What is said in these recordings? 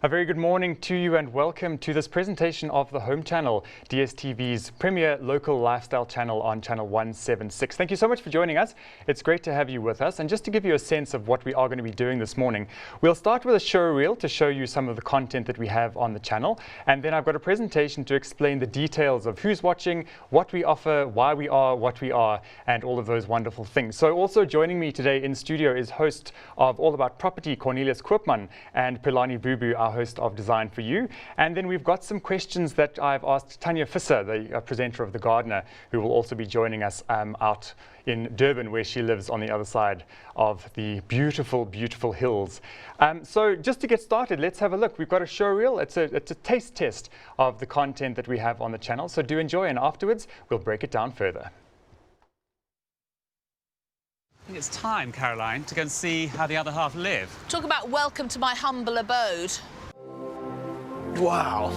A very good morning to you and welcome to this presentation of the Home Channel, DSTV's premier local lifestyle channel on channel 176. Thank you so much for joining us. It's great to have you with us. And just to give you a sense of what we are going to be doing this morning, we'll start with a show reel to show you some of the content that we have on the channel. And then I've got a presentation to explain the details of who's watching, what we offer, why we are what we are, and all of those wonderful things. So also joining me today in studio is host of All About Property, Cornelius Koopman, and Philani Bubu, our host of Design for You. And then we've got some questions that I've asked Tanya Visser, the presenter of The Gardener, who will also be joining us out in Durban, where she lives on the other side of the beautiful, beautiful hills. So just to get started, let's have a look. We've got a show reel. It's a taste test of the content that we have on the channel. So do enjoy, and afterwards we'll break it down further. I think it's time, Caroline, to go and see how the other half live. Talk about welcome to my humble abode. Wow,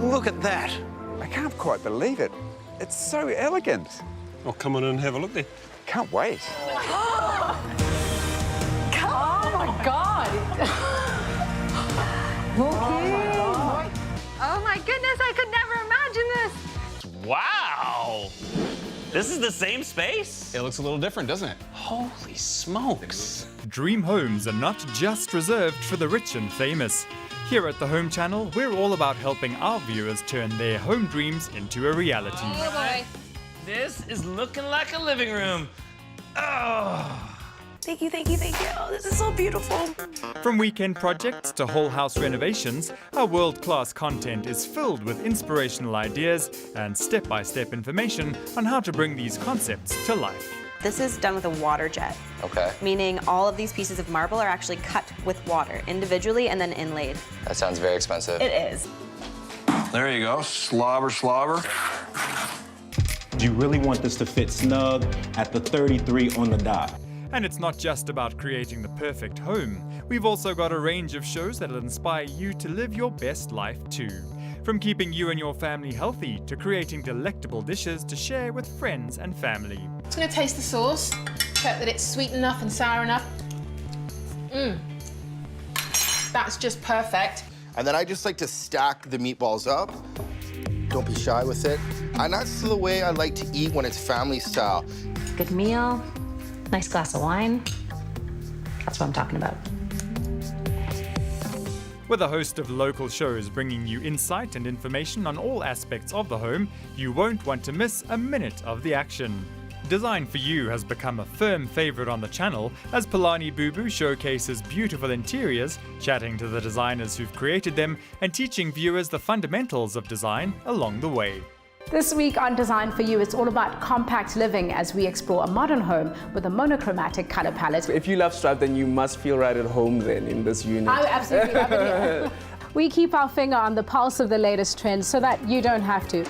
look at that. I can't quite believe it. It's so elegant. Well, come on in and have a look then. Can't wait. Oh my God. Okay. Oh my goodness, I could never imagine this. Wow! This is the same space? It looks a little different, doesn't it? Holy smokes. Dream homes are not just reserved for the rich and famous. Here at the Home Channel, we're all about helping our viewers turn their home dreams into a reality. Oh boy. This is looking like a living room. Oh. Thank you, thank you, thank you. Oh, this is so beautiful. From weekend projects to whole house renovations, our world-class content is filled with inspirational ideas and step-by-step information on how to bring these concepts to life. This is done with a water jet. Okay. Meaning all of these pieces of marble are actually cut with water individually and then inlaid. That sounds very expensive. It is. There you go. Slobber, slobber. You really want this to fit snug at the 33 on the dot. And it's not just about creating the perfect home. We've also got a range of shows that'll inspire you to live your best life too. From keeping you and your family healthy to creating delectable dishes to share with friends and family. Just gonna taste the sauce, check that it's sweet enough and sour enough. That's just perfect. And then I just like to stack the meatballs up. Don't be shy with it. And that's the way I like to eat when it's family style. Good meal, nice glass of wine. That's what I'm talking about. With a host of local shows bringing you insight and information on all aspects of the home, you won't want to miss a minute of the action. Design for You has become a firm favorite on the channel as Philani Bubu showcases beautiful interiors, chatting to the designers who've created them and teaching viewers the fundamentals of design along the way. This week on Design for You, it's all about compact living as we explore a modern home with a monochromatic color palette. If you love Stripe, then you must feel right at home then in this unit. I absolutely love it. We keep our finger on the pulse of the latest trends so that you don't have to.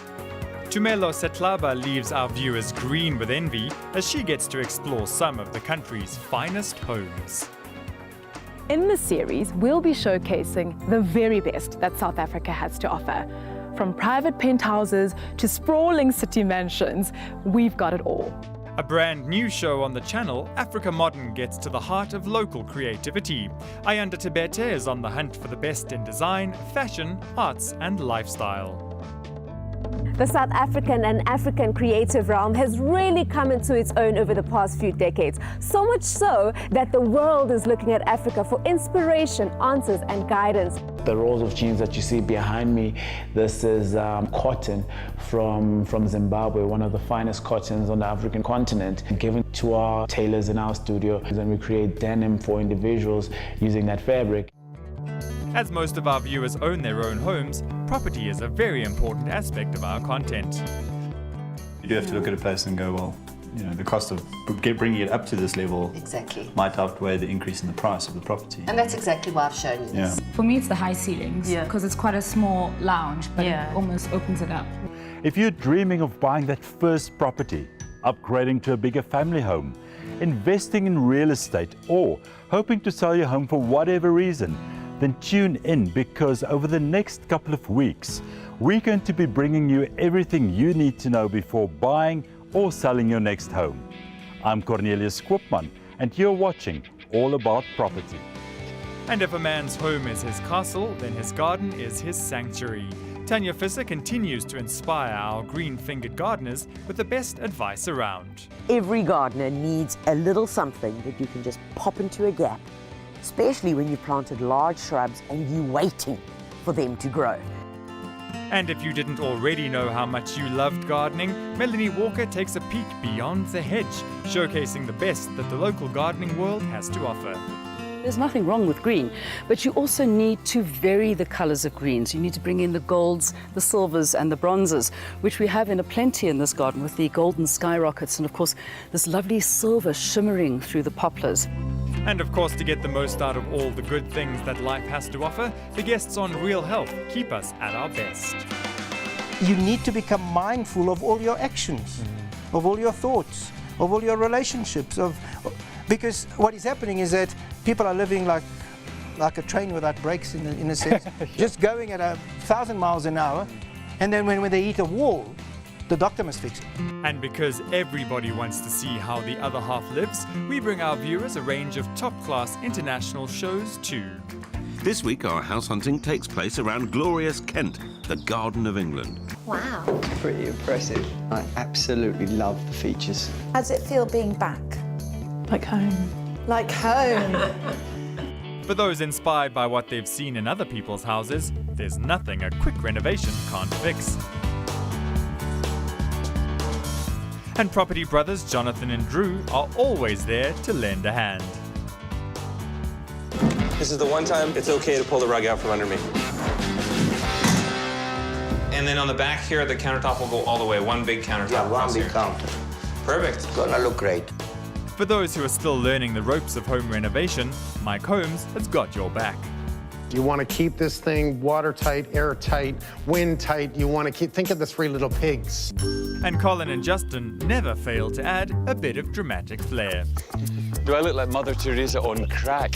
Tumelo Setlaba leaves our viewers green with envy as she gets to explore some of the country's finest homes. In this series, we'll be showcasing the very best that South Africa has to offer. From private penthouses to sprawling city mansions, we've got it all. A brand new show on the channel, Africa Modern gets to the heart of local creativity. Ayanda Tebete is on the hunt for the best in design, fashion, arts and lifestyle. The South African and African creative realm has really come into its own over the past few decades. So much so that the world is looking at Africa for inspiration, answers and guidance. The rolls of jeans that you see behind me, this is cotton from Zimbabwe, one of the finest cottons on the African continent, given to our tailors in our studio. And we create denim for individuals using that fabric. As most of our viewers own their own homes, property is a very important aspect of our content. You have to look at a place and go, well, you know, the cost of bringing it up to this level might outweigh the increase in the price of the property. And that's exactly why I've shown you this. For me, it's the high ceilings because it's quite a small lounge, but it almost opens it up. If you're dreaming of buying that first property, upgrading to a bigger family home, investing in real estate, or hoping to sell your home for whatever reason, then tune in because over the next couple of weeks, we're going to be bringing you everything you need to know before buying or selling your next home. I'm Cornelius Koopman, and you're watching All About Property. And if a man's home is his castle, then his garden is his sanctuary. Tanya Visser continues to inspire our green-fingered gardeners with the best advice around. Every gardener needs a little something that you can just pop into a gap, especially when you've planted large shrubs and you're waiting for them to grow. And if you didn't already know how much you loved gardening, Melanie Walker takes a peek beyond the hedge, showcasing the best that the local gardening world has to offer. There's nothing wrong with green, but you also need to vary the colours of greens. You need to bring in the golds, the silvers and the bronzes, which we have in a plenty in this garden with the golden skyrockets and of course this lovely silver shimmering through the poplars. And of course, to get the most out of all the good things that life has to offer, the guests on Real Health keep us at our best. You need to become mindful of all your actions, of all your thoughts, of all your relationships, because what is happening is that people are living like a train without brakes in a sense, just going at 1,000 miles an hour, and then when they hit a wall, the doctor must fix it. And because everybody wants to see how the other half lives, we bring our viewers a range of top-class international shows too. This week our house hunting takes place around glorious Kent, the Garden of England. Wow. Pretty impressive. I absolutely love the features. How does it feel being back? Like home. Like home. For those inspired by what they've seen in other people's houses, there's nothing a quick renovation can't fix. And property brothers Jonathan and Drew are always there to lend a hand. This is the one time it's okay to pull the rug out from under me. And then on the back here, the countertop will go all the way. One big countertop. Yeah, one big here. counter. Perfect. It's gonna look great. For those who are still learning the ropes of home renovation, Mike Holmes has got your back. You want to keep this thing watertight, airtight, windtight. You want to think of the three little pigs. And Colin and Justin never fail to add a bit of dramatic flair. Do I look like Mother Teresa on crack?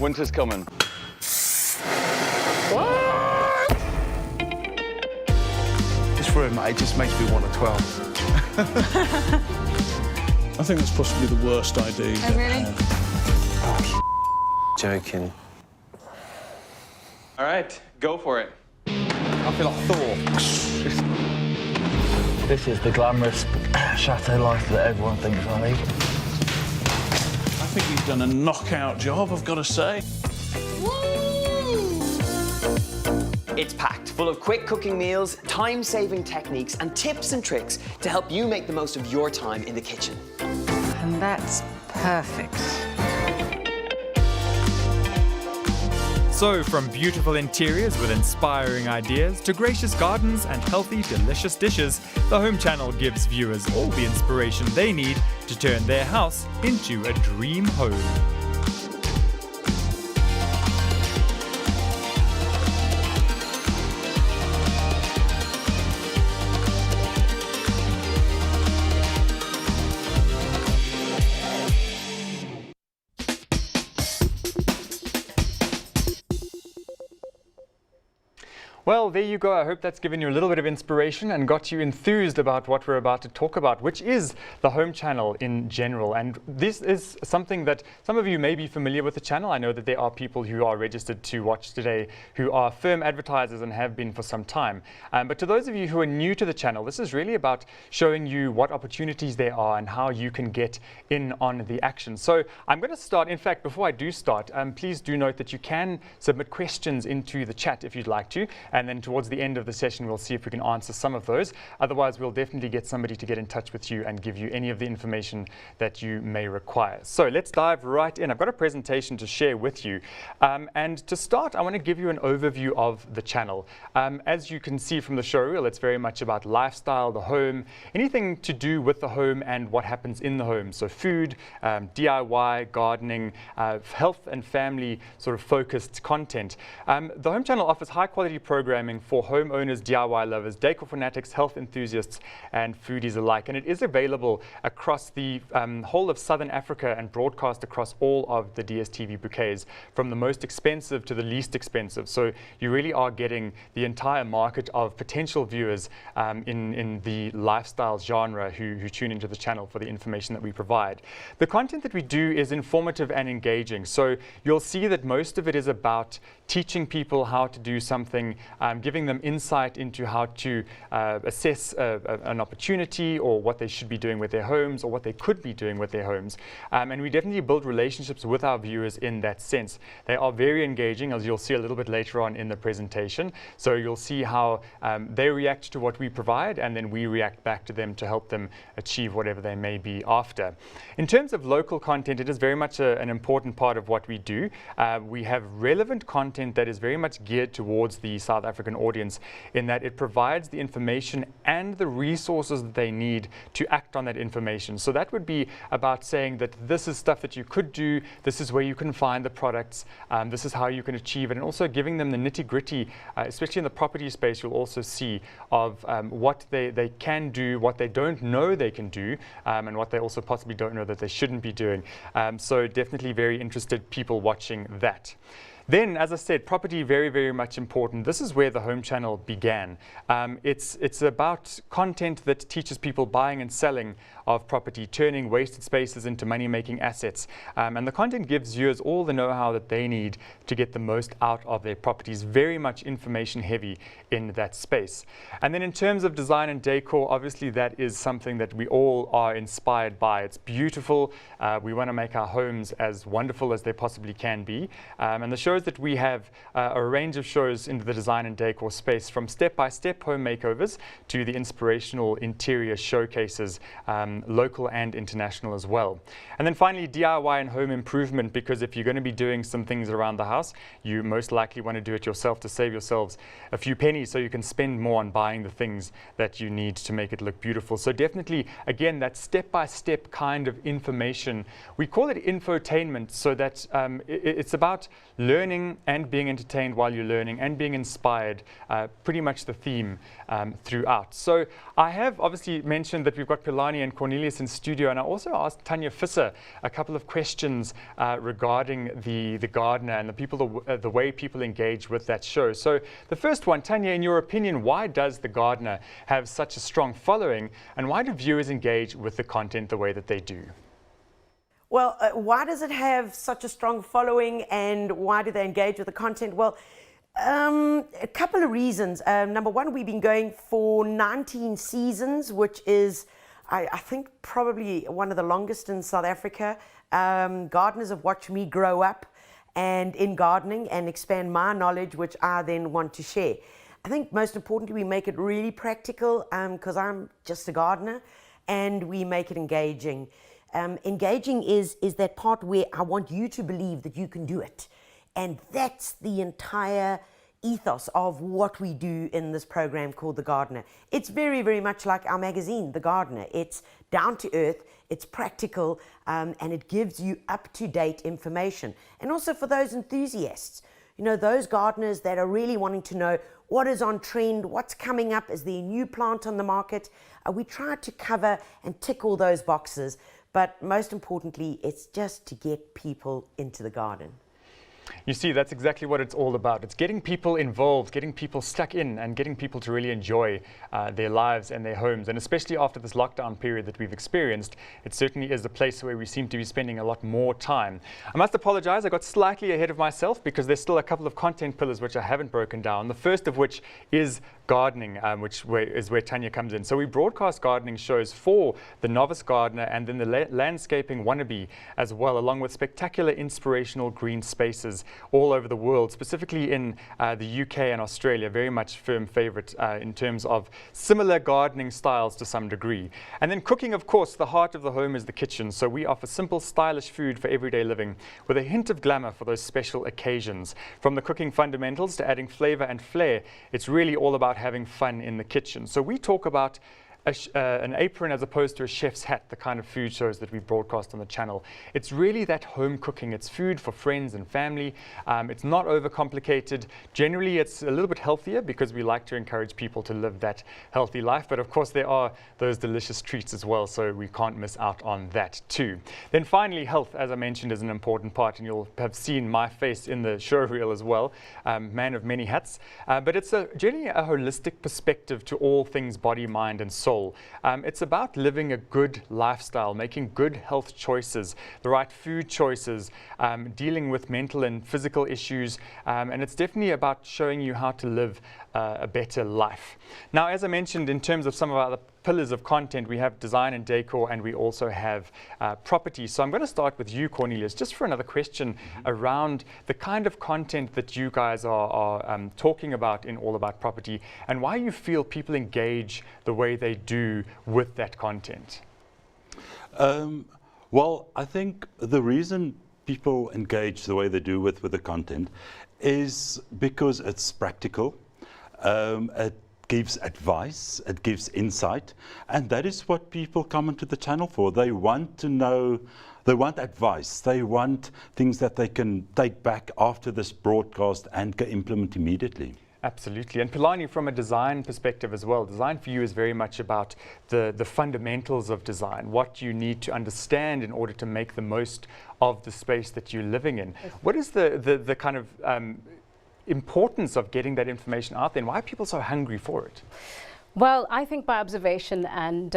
Winter's coming. This room, it just makes me want a 12. I think that's possibly the worst idea. Oh, really? Joking. All right, go for it. I feel like Thor. This is the glamorous chateau life that everyone thinks I need. I think you've done a knockout job, I've got to say. It's packed full of quick cooking meals, time-saving techniques, and tips and tricks to help you make the most of your time in the kitchen. And that's perfect. So, from beautiful interiors with inspiring ideas to gracious gardens and healthy, delicious dishes, the Home Channel gives viewers all the inspiration they need to turn their house into a dream home. Well, there you go. I hope that's given you a little bit of inspiration and got you enthused about what we're about to talk about, which is the Home Channel in general. And this is something that some of you may be familiar with the channel. I know that there are people who are registered to watch today who are firm advertisers and have been for some time. But to those of you who are new to the channel, this is really about showing you what opportunities there are and how you can get in on the action. So I'm going to start. In fact, before I do start, please do note that you can submit questions into the chat if you'd like to. And then towards the end of the session, we'll see if we can answer some of those. Otherwise, we'll definitely get somebody to get in touch with you and give you any of the information that you may require. So let's dive right in. I've got a presentation to share with you. And to start, I want to give you an overview of the channel. As you can see from the show reel, it's very much about lifestyle, the home, anything to do with the home and what happens in the home. So food, DIY, gardening, health and family sort of focused content. The Home Channel offers high quality programs programming for homeowners, DIY lovers, decor fanatics, health enthusiasts, and foodies alike. And it is available across the whole of Southern Africa and broadcast across all of the DSTV bouquets, from the most expensive to the least expensive. So you really are getting the entire market of potential viewers in the lifestyle genre who tune into the channel for the information that we provide. The content that we do is informative and engaging. So you'll see that most of it is about teaching people how to do something, giving them insight into how to assess an opportunity, or what they should be doing with their homes, or what they could be doing with their homes. And we definitely build relationships with our viewers in that sense. They are very engaging, as you'll see a little bit later on in the presentation. So you'll see how they react to what we provide, and then we react back to them to help them achieve whatever they may be after. In terms of local content, it is very much an important part of what we do. We have relevant content that is very much geared towards the South African audience, in that it provides the information and the resources that they need to act on that information. So that would be about saying that this is stuff that you could do, this is where you can find the products, this is how you can achieve it, and also giving them the nitty-gritty, especially in the property space. You'll also see of what they can do, what they don't know they can do, and what they also possibly don't know that they shouldn't be doing. So definitely very interested people watching that. Then, as I said, property, very, very much important. This is where the Home Channel began. It's about content that teaches people buying and selling of property, turning wasted spaces into money-making assets. And the content gives viewers all the know-how that they need to get the most out of their properties. Very much information-heavy in that space. And then in terms of design and decor, obviously that is something that we all are inspired by. It's beautiful. We want to make our homes as wonderful as they possibly can be. And the shows that we have a range of shows into the design and decor space, from step-by-step home makeovers to the inspirational interior showcases, local and international as well. And then finally, DIY and home improvement, because if you're going to be doing some things around the house, you most likely want to do it yourself to save yourselves a few pennies, so you can spend more on buying the things that you need to make it look beautiful. So definitely, again, that step-by-step kind of information. We call it infotainment, so that it's about learning and being entertained while you're learning, and being inspired, pretty much the theme throughout. So I have obviously mentioned that we've got Philani and Cornelius in studio, and I also asked Tanya Visser a couple of questions regarding the Gardener and the way people engage with that show. So the first one, Tanya, in your opinion, why does the Gardener have such a strong following, and why do viewers engage with the content the way that they do? Well, why does it have such a strong following, and why do they engage with the content? Well, a couple of reasons. Number one, we've been going for 19 seasons, which is, I think, probably one of the longest in South Africa. Gardeners have watched me grow up and in gardening and expand my knowledge, which I then want to share. I think most importantly, we make it really practical, because I'm just a gardener, and we make it engaging. Engaging is that part where I want you to believe that you can do it. And that's the entire ethos of what we do in this program called The Gardener. It's very, very much like our magazine, The Gardener. It's down to earth, it's practical, and it gives you up-to-date information. And also for those enthusiasts, you know, those gardeners that are really wanting to know what is on trend, what's coming up, is there a new plant on the market? We try to cover and tick all those boxes. But most importantly, it's just to get people into the garden. You see, that's exactly what it's all about. It's getting people involved, getting people stuck in, and getting people to really enjoy their lives and their homes. And especially after this lockdown period that we've experienced, it certainly is a place where we seem to be spending a lot more time. I must apologize, I got slightly ahead of myself, because there's still a couple of content pillars which I haven't broken down. The first of which is gardening, which is where Tanya comes in. So we broadcast gardening shows for the novice gardener and then the landscaping wannabe as well, along with spectacular inspirational green spaces all over the world, specifically in the UK and Australia, very much firm favorite in terms of similar gardening styles to some degree. And then cooking, of course, the heart of the home is the kitchen. So we offer simple, stylish food for everyday living with a hint of glamour for those special occasions. From the cooking fundamentals to adding flavor and flair, it's really all about having fun in the kitchen. So we talk about an apron as opposed to a chef's hat, the kind of food shows that we broadcast on the channel. It's really that home cooking. It's food for friends and family. It's not overcomplicated. Generally, it's a little bit healthier because we like to encourage people to live that healthy life. But of course, there are those delicious treats as well, so we can't miss out on that too. Then finally, health, as I mentioned, is an important part, and you'll have seen my face in the show reel as well. Man of many hats. But it's generally a holistic perspective to all things body, mind, and soul. It's about living a good lifestyle, making good health choices, the right food choices, dealing with mental and physical issues, and it's definitely about showing you how to live a better life. Now, as I mentioned, in terms of some of our pillars of content, we have design and decor, and we also have property. So I'm going to start with you, Cornelius, just for another question around the kind of content that you guys are talking about in All About Property, and why you feel people engage the way they do with that content. Well, I think the reason people engage the way they do with the content is because it's practical. It gives advice, it gives insight, and that is what people come into the channel for. They want to know, they want advice, they want things that they can take back after this broadcast and can implement immediately. Absolutely. And Philani, from a design perspective as well, design for you is very much about the fundamentals of design, what you need to understand in order to make the most of the space that you're living in. What is the kind of importance of getting that information out there, and why are people so hungry for it? Well, I think by observation and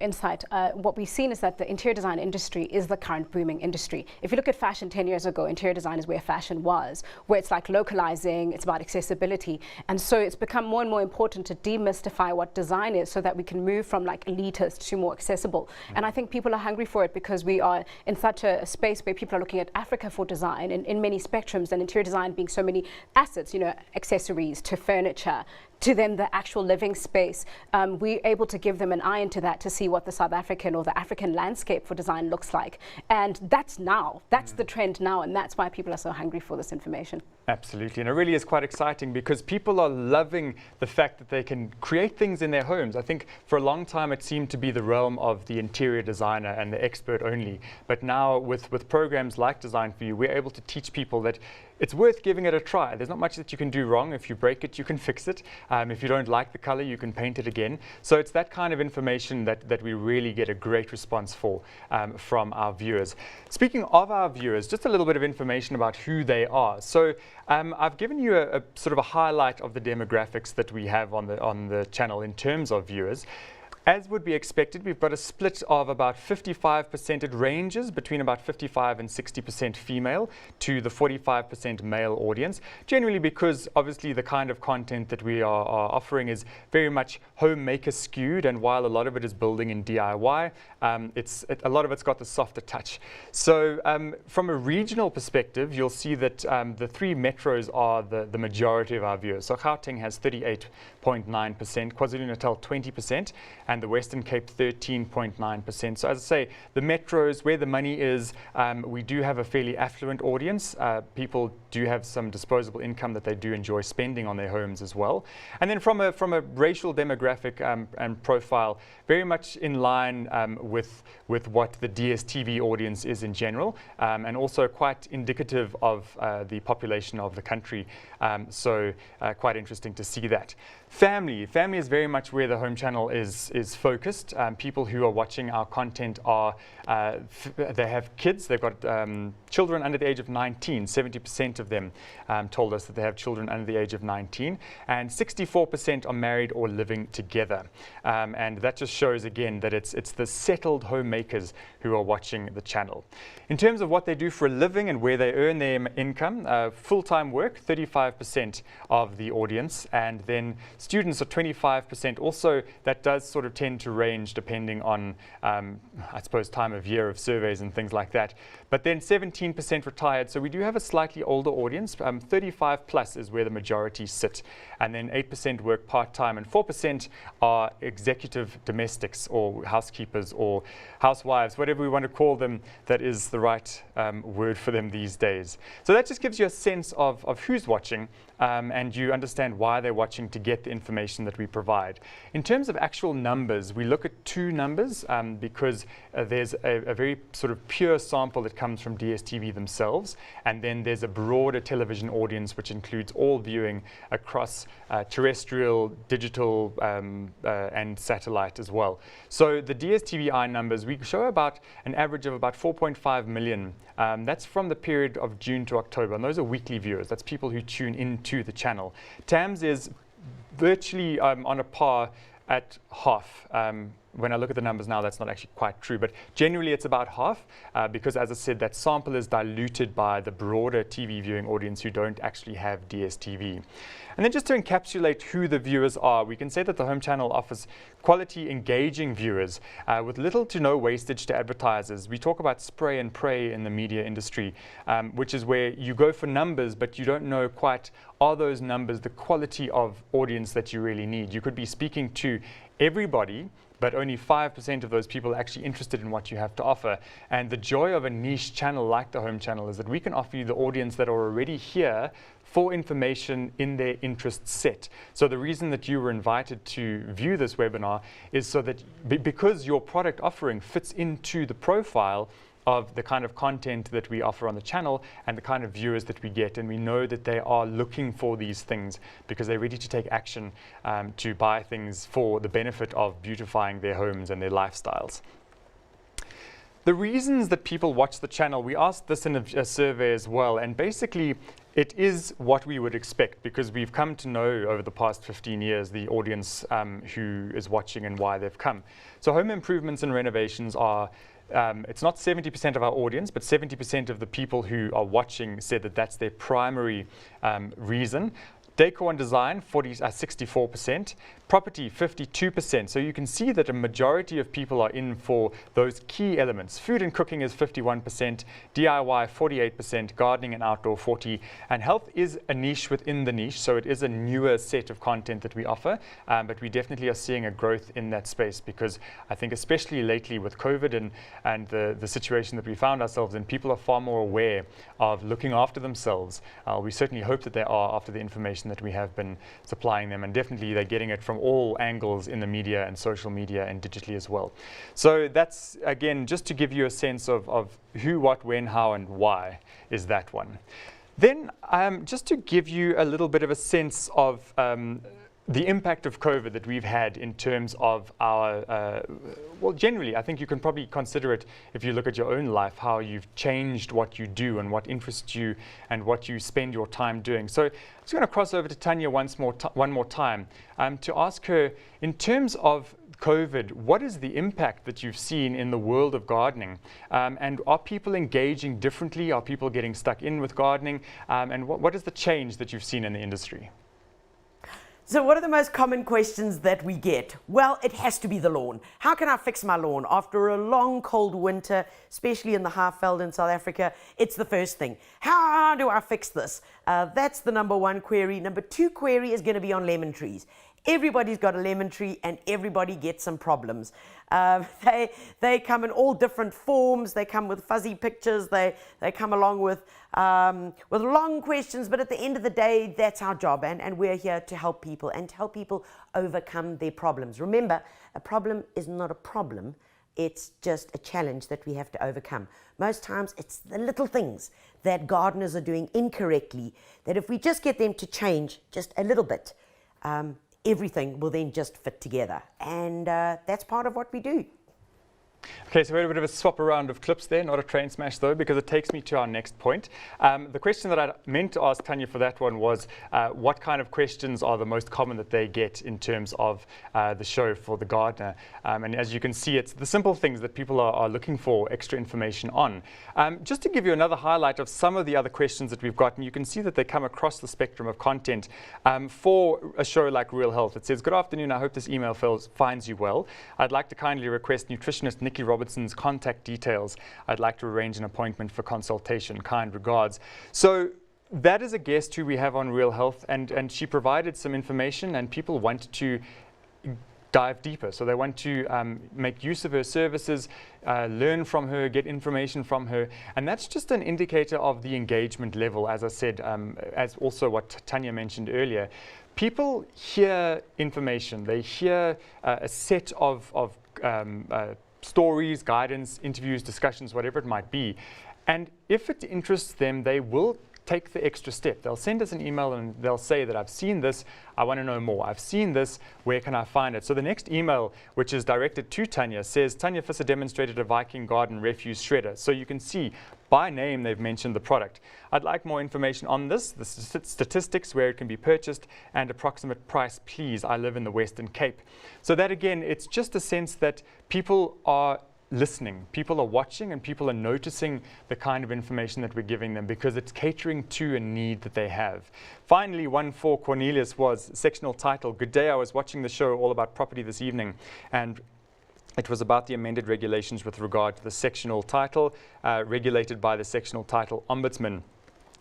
insight, what we've seen is that the interior design industry is the current booming industry. If you look at fashion 10 years ago, interior design is where fashion was, where it's like localizing, it's about accessibility. And so it's become more and more important to demystify what design is so that we can move from like elitist to more accessible. And I think people are hungry for it because we are in such a space where people are looking at Africa for design in many spectrums, and interior design being so many assets, accessories to furniture, to then the actual living space. We're able to give them an eye into that to see what the South African or the African landscape for design looks like. And that's now, that's the trend now, and that's why people are so hungry for this information. Absolutely, and it really is quite exciting because people are loving the fact that they can create things in their homes. I think for a long time it seemed to be the realm of the interior designer and the expert only, but now with programs like Design For You, we're able to teach people that it's worth giving it a try. There's not much that you can do wrong. If you break it, you can fix it. If you don't like the color, you can paint it again. So it's that kind of information that we really get a great response for from our viewers. Speaking of our viewers, just a little bit of information about who they are. So I've given you a sort of a highlight of the demographics that we have on the channel in terms of viewers. As would be expected, we've got a split of about 55%. It ranges between about 55 and 60% female to the 45% male audience, generally because obviously the kind of content that we are offering is very much homemaker skewed, and while a lot of it is building in DIY, a lot of it's got the softer touch. So from a regional perspective, you'll see that the three metros are the majority of our viewers. So Gauteng has 38.9%, KwaZulu-Natal 20%, and the Western Cape 13.9%. So as I say, the metros, where the money is, we do have a fairly affluent audience. People do have some disposable income that they do enjoy spending on their homes as well. And then from a racial demographic and profile, very much in line with what the DSTV audience is in general, and also quite indicative of the population of the country. So quite interesting to see that. Family is very much where the home channel is focused. People who are watching our content are they have kids. They've got children under the age of 19. 70% of them told us that they have children under the age of 19, and 64% are married or living together. And that just shows again that it's the settled homemakers who are watching the channel. In terms of what they do for a living and where they earn their income, full-time work, 35% of the audience, and then students are 25%. Also, that does sort of tend to range depending on, I suppose, time of year of surveys and things like that. But then 17% retired, so we do have a slightly older audience. 35 plus is where the majority sit, and then 8% work part-time, and 4% are executive domestics or housekeepers or housewives, whatever we want to call them, that is the right word for them these days. So that just gives you a sense of who's watching, and you understand why they're watching to get the information that we provide. In terms of actual numbers, we look at two numbers because there's a very sort of pure sample that comes from DSTV themselves, and then there's a broader television audience which includes all viewing across terrestrial, digital, and satellite as well. So the DSTV-I numbers, we show about an average of about 4.5 million. That's from the period of June to October, and those are weekly viewers. That's people who tune into the channel. TAMS is virtually on a par at half. When I look at the numbers now, that's not actually quite true, but generally it's about half because, as I said, that sample is diluted by the broader TV viewing audience who don't actually have DSTV. And then just to encapsulate who the viewers are, we can say that the Home Channel offers quality, engaging viewers with little to no wastage to advertisers. We talk about spray and pray in the media industry, which is where you go for numbers, but you don't know quite, are those numbers the quality of audience that you really need? You could be speaking to everybody, but only 5% of those people are actually interested in what you have to offer. And the joy of a niche channel like the Home Channel is that we can offer you the audience that are already here for information in their interest set. So the reason that you were invited to view this webinar is so that because your product offering fits into the profile of the kind of content that we offer on the channel and the kind of viewers that we get, and we know that they are looking for these things because they're ready to take action to buy things for the benefit of beautifying their homes and their lifestyles. The reasons that people watch the channel, we asked this in a survey as well, and basically it is what we would expect because we've come to know over the past 15 years the audience who is watching and why they've come. So home improvements and renovations are it's not 70% of our audience, but 70% of the people who are watching said that that's their primary reason. Decor and design, 64%. Property, 52%. So you can see that a majority of people are in for those key elements. Food and cooking is 51%, DIY 48%, gardening and outdoor 40%. And health is a niche within the niche, so it is a newer set of content that we offer. But we definitely are seeing a growth in that space because I think especially lately with COVID and the situation that we found ourselves in, people are far more aware of looking after themselves. We certainly hope that they are after the information that we have been supplying them, and definitely they're getting it from all angles in the media and social media and digitally as well. So that's, again, just to give you a sense of who, what, when, how, and why is that one. Then just to give you a little bit of a sense of the impact of COVID that we've had in terms of our, well, generally, I think you can probably consider it, if you look at your own life, how you've changed what you do and what interests you and what you spend your time doing. So I'm just going to cross over to Tanya one more time to ask her, in terms of COVID, what is the impact that you've seen in the world of gardening? And are people engaging differently? Are people getting stuck in with gardening? And what is the change that you've seen in the industry? So what are the most common questions that we get? Well, it has to be the lawn. How can I fix my lawn? After a long cold winter, especially in the Highveld in South Africa, it's the first thing. How do I fix this? That's the number one query. Number two query is going to be on lemon trees. Everybody's got a lemon tree and everybody gets some problems. They come in all different forms. They come with fuzzy pictures. They come along with long questions, but at the end of the day, that's our job, and we're here to help people and to help people overcome their problems. Remember, a problem is not a problem. It's just a challenge that we have to overcome. Most times, it's the little things that gardeners are doing incorrectly, that if we just get them to change just a little bit, everything will then just fit together. And that's part of what we do. Okay, so we had a bit of a swap around of clips there, not a train smash though, because it takes me to our next point. The question that I meant to ask Tanya for that one was, what kind of questions are the most common that they get in terms of the show for the gardener? And as you can see, it's the simple things that people are looking for extra information on. Just to give you another highlight of some of the other questions that we've gotten, you can see that they come across the spectrum of content. For a show like Real Health, it says, "Good afternoon, I hope this email finds you well. I'd like to kindly request nutritionist Nikki Robertson's contact details. I'd like to arrange an appointment for consultation. Kind regards." So that is a guest who we have on Real Health, and she provided some information, and people want to dive deeper. So they want to make use of her services, learn from her, get information from her. And that's just an indicator of the engagement level, as I said, as also what Tanya mentioned earlier. People hear information, they hear a set of stories, guidance, interviews, discussions, whatever it might be. And if it interests them, they will take the extra step. They'll send us an email and they'll say that I've seen this, I want to know more. I've seen this, where can I find it? So the next email, which is directed to Tanya, says, Tanya Visser demonstrated a Viking Garden refuse shredder. So you can see by name they've mentioned the product. I'd like more information on this, the statistics, where it can be purchased, and approximate price, please. I live in the Western Cape. So that again, it's just a sense that people are listening, people are watching, and people are noticing the kind of information that we're giving them because it's catering to a need that they have. Finally, one for Cornelius was sectional title. Good day, I was watching the show all about property this evening, and it was about the amended regulations with regard to the sectional title, regulated by the sectional title ombudsman.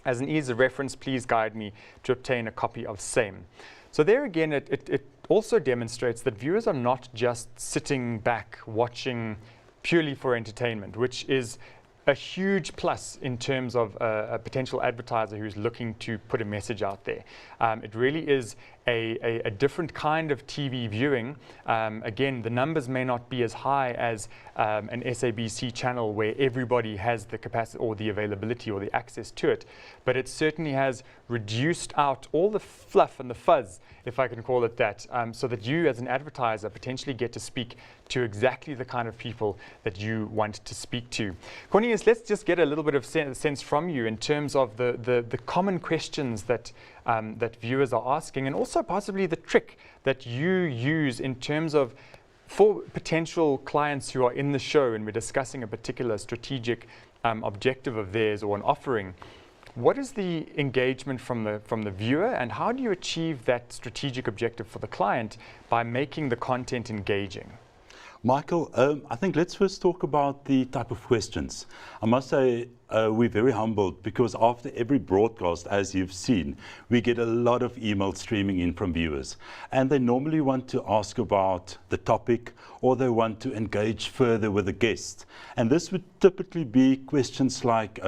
As an ease of reference, please guide me to obtain a copy of same. So there again, it also demonstrates that viewers are not just sitting back watching purely for entertainment, which is a huge plus in terms of a potential advertiser who's looking to put a message out there. It really is a different kind of TV viewing. Again, the numbers may not be as high as an SABC channel where everybody has the capacity or the availability or the access to it, but it certainly has reduced out all the fluff and the fuzz, if I can call it that, so that you as an advertiser potentially get to speak to exactly the kind of people that you want to speak to. Cornelius, let's just get a little bit of sense from you in terms of the common questions that that viewers are asking, and also possibly the trick that you use in terms of for potential clients who are in the show and we're discussing a particular strategic objective of theirs or an offering. What is the engagement from the viewer, and how do you achieve that strategic objective for the client by making the content engaging? Michael, I think let's first talk about the type of questions. I must say we're very humbled because after every broadcast, as you've seen, we get a lot of emails streaming in from viewers. And they normally want to ask about the topic, or they want to engage further with the guest. And this would typically be questions like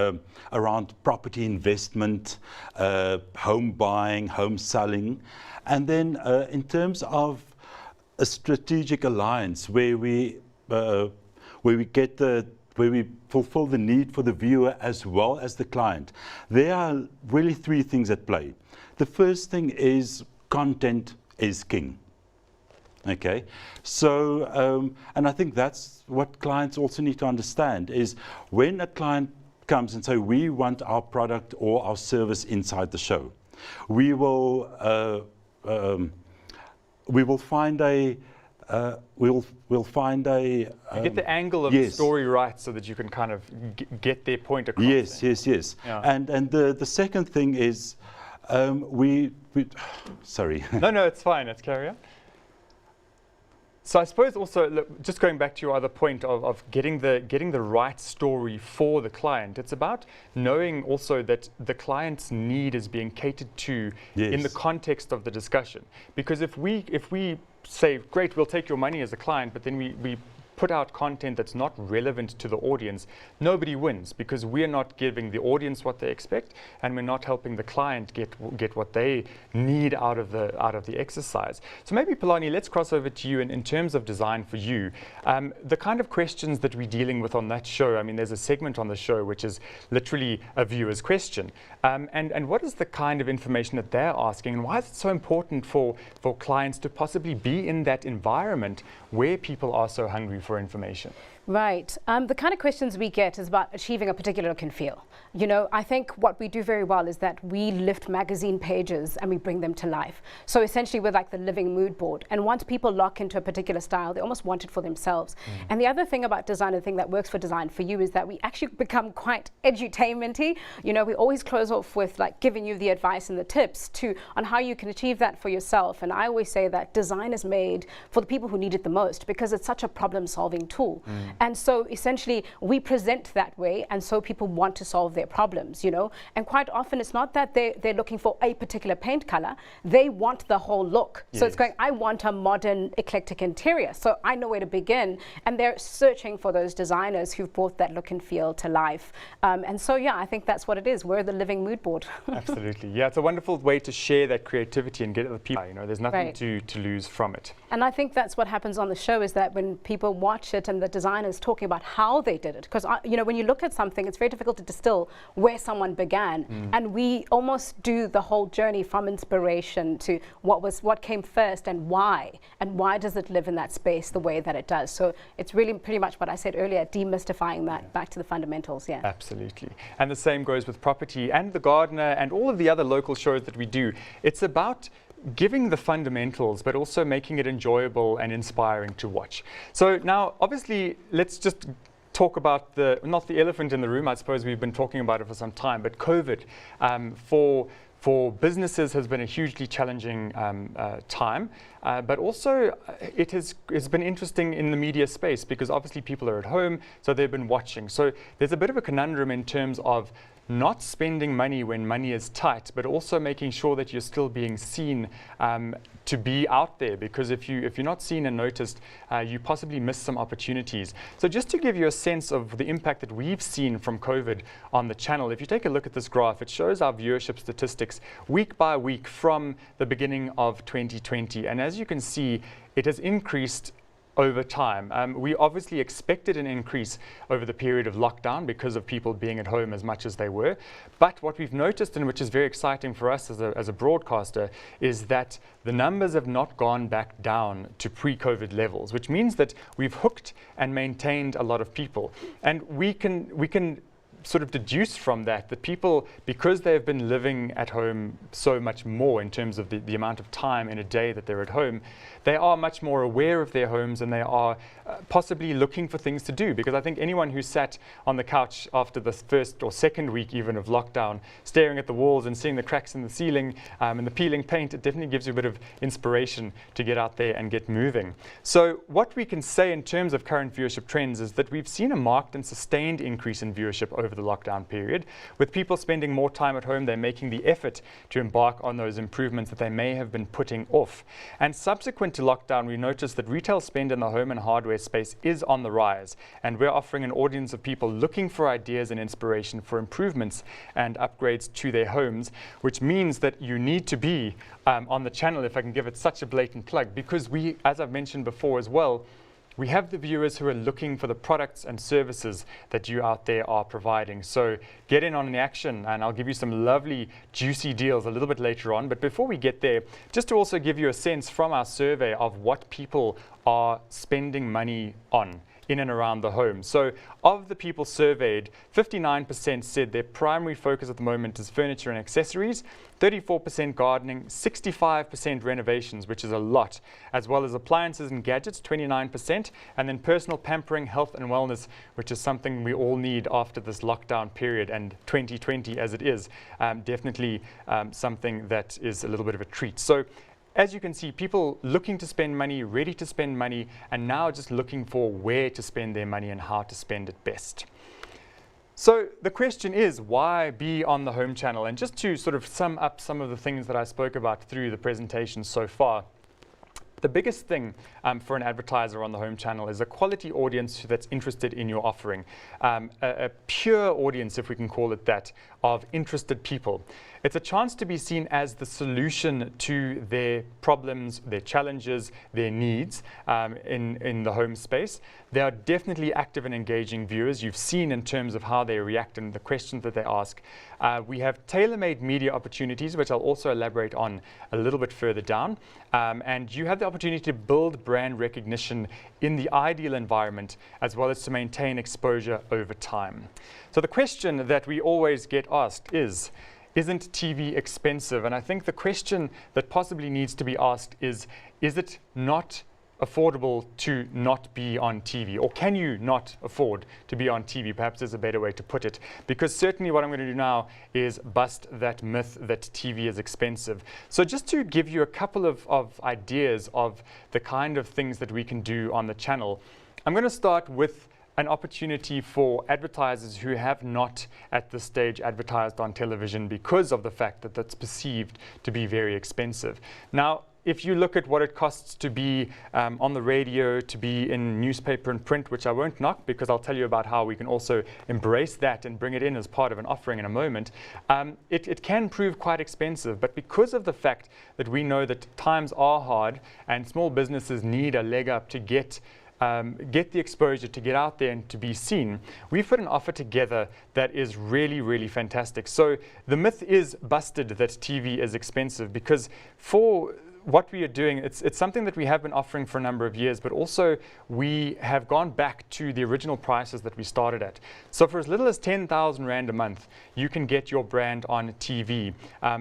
around property investment, home buying, home selling. And then in terms of a strategic alliance where we fulfill the need for the viewer as well as the client. There are really three things at play. The first thing is content is king. Okay, so and I think that's what clients also need to understand is when a client comes and say we want our product or our service inside the show, we will find a we'll find a you get the angle of the story right so that you can kind of get their point across. Yes, then. yes. Yeah. And the second thing is sorry. No, it's fine. Let's carry on. So I suppose also, look, just going back to your other point of getting the right story for the client, it's about knowing also that the client's need is being catered to in the context of the discussion. Because if we say, great, we'll take your money as a client, but then we put out content that's not relevant to the audience, nobody wins, because we're not giving the audience what they expect, and we're not helping the client get what they need out of the exercise. So maybe Palani, let's cross over to you in terms of design for you. The kind of questions that we're dealing with on that show, I mean, there's a segment on the show which is literally a viewer's question. And what is the kind of information that they're asking, and why is it so important for clients to possibly be in that environment where people are so hungry for information? Right. The kind of questions we get is about achieving a particular look and feel. You know, I think what we do very well is that we lift magazine pages and we bring them to life. So essentially we're like the living mood board. And once people lock into a particular style, they almost want it for themselves. And the other thing about design, and the thing that works for design for you, is that we actually become quite edutainment-y. You know, we always close off with like giving you the advice and the tips on how you can achieve that for yourself. And I always say that design is made for the people who need it the most because it's such a problem-solving tool. And so essentially we present that way, and so people want to solve their problems, you know. And quite often it's not that they're looking for a particular paint color, they want the whole look. So it's going, I want a modern eclectic interior, so I know where to begin, and they're searching for those designers who've brought that look and feel to life. And so yeah, I think that's what it is. We're the living mood board. Absolutely. Yeah, it's a wonderful way to share that creativity and get other people, you know, there's nothing to lose from it. And I think that's what happens on the show, is that when people watch it and the designers talking about how they did it, because you know, when you look at something, it's very difficult to distill where someone began, and we almost do the whole journey from inspiration to what came first and why does it live in that space the way that it does. So it's really pretty much what I said earlier, demystifying that back to the fundamentals. Yeah, absolutely. And the same goes with Property and The Gardener and all of the other local shows that we do. It's about giving the fundamentals, but also making it enjoyable and inspiring to watch. So now, obviously, let's just talk about not the elephant in the room. I suppose we've been talking about it for some time, but COVID for businesses has been a hugely challenging time, but also it's been interesting in the media space, because obviously people are at home, so they've been watching. So there's a bit of a conundrum in terms of not spending money when money is tight, but also making sure that you're still being seen to be out there, because if you're not seen and noticed, you possibly miss some opportunities. So just to give you a sense of the impact that we've seen from COVID on the channel, if you take a look at this graph, it shows our viewership statistics week by week from the beginning of 2020. And as you can see, it has increased over time. We obviously expected an increase over the period of lockdown because of people being at home as much as they were. But what we've noticed, and which is very exciting for us as a broadcaster, is that the numbers have not gone back down to pre-COVID levels, which means that we've hooked and maintained a lot of people. And we can sort of deduce from that people, because they've been living at home so much more in terms of the amount of time in a day that they're at home, they are much more aware of their homes, and they are possibly looking for things to do. Because I think anyone who sat on the couch after the first or second week even of lockdown, staring at the walls and seeing the cracks in the ceiling and the peeling paint, it definitely gives you a bit of inspiration to get out there and get moving. So what we can say in terms of current viewership trends is that we've seen a marked and sustained increase in viewership over the lockdown period. With people spending more time at home, they're making the effort to embark on those improvements that they may have been putting off. And subsequent to lockdown, we noticed that retail spend in the home and hardware space is on the rise, and we're offering an audience of people looking for ideas and inspiration for improvements and upgrades to their homes, which means that you need to be on the channel, if I can give it such a blatant plug, because we, as I've mentioned before as well, we have the viewers who are looking for the products and services that you out there are providing. So get in on the action, and I'll give you some lovely juicy deals a little bit later on. But before we get there, just to also give you a sense from our survey of what people are spending money on in and around the home. So of the people surveyed, 59% said their primary focus at the moment is furniture and accessories, 34% gardening, 65% renovations, which is a lot, as well as appliances and gadgets, 29%, and then personal pampering, health and wellness, which is something we all need after this lockdown period, and 2020 as it is, definitely something that is a little bit of a treat. So as you can see, people looking to spend money, ready to spend money, and now just looking for where to spend their money and how to spend it best. So the question is, why be on the Home Channel? And just to sort of sum up some of the things that I spoke about through the presentation so far, the biggest thing for an advertiser on the Home Channel is a quality audience that's interested in your offering. A pure audience, if we can call it that, of interested people. It's a chance to be seen as the solution to their problems, their challenges, their needs in the home space. They are definitely active and engaging viewers. You've seen in terms of how they react and the questions that they ask. We have tailor-made media opportunities, which I'll also elaborate on a little bit further down. And you have the opportunity to build brand recognition in the ideal environment, as well as to maintain exposure over time. So the question that we always get asked is, isn't TV expensive? And I think the question that possibly needs to be asked is it not affordable to not be on TV? Or can you not afford to be on TV? Perhaps there's a better way to put it. Because certainly what I'm going to do now is bust that myth that TV is expensive. So just to give you a couple of ideas of the kind of things that we can do on the channel, I'm going to start with an opportunity for advertisers who have not at this stage advertised on television because of the fact that that's perceived to be very expensive. Now, if you look at what it costs to be on the radio, to be in newspaper and print, which I won't knock because I'll tell you about how we can also embrace that and bring it in as part of an offering in a moment, it can prove quite expensive. But because of the fact that we know that times are hard and small businesses need a leg up to get the exposure, to get out there and to be seen, we've put an offer together that is really, really fantastic. So the myth is busted that TV is expensive, because for what we are doing, it's something that we have been offering for a number of years, but also we have gone back to the original prices that we started at. So for as little as 10,000 Rand a month, you can get your brand on TV.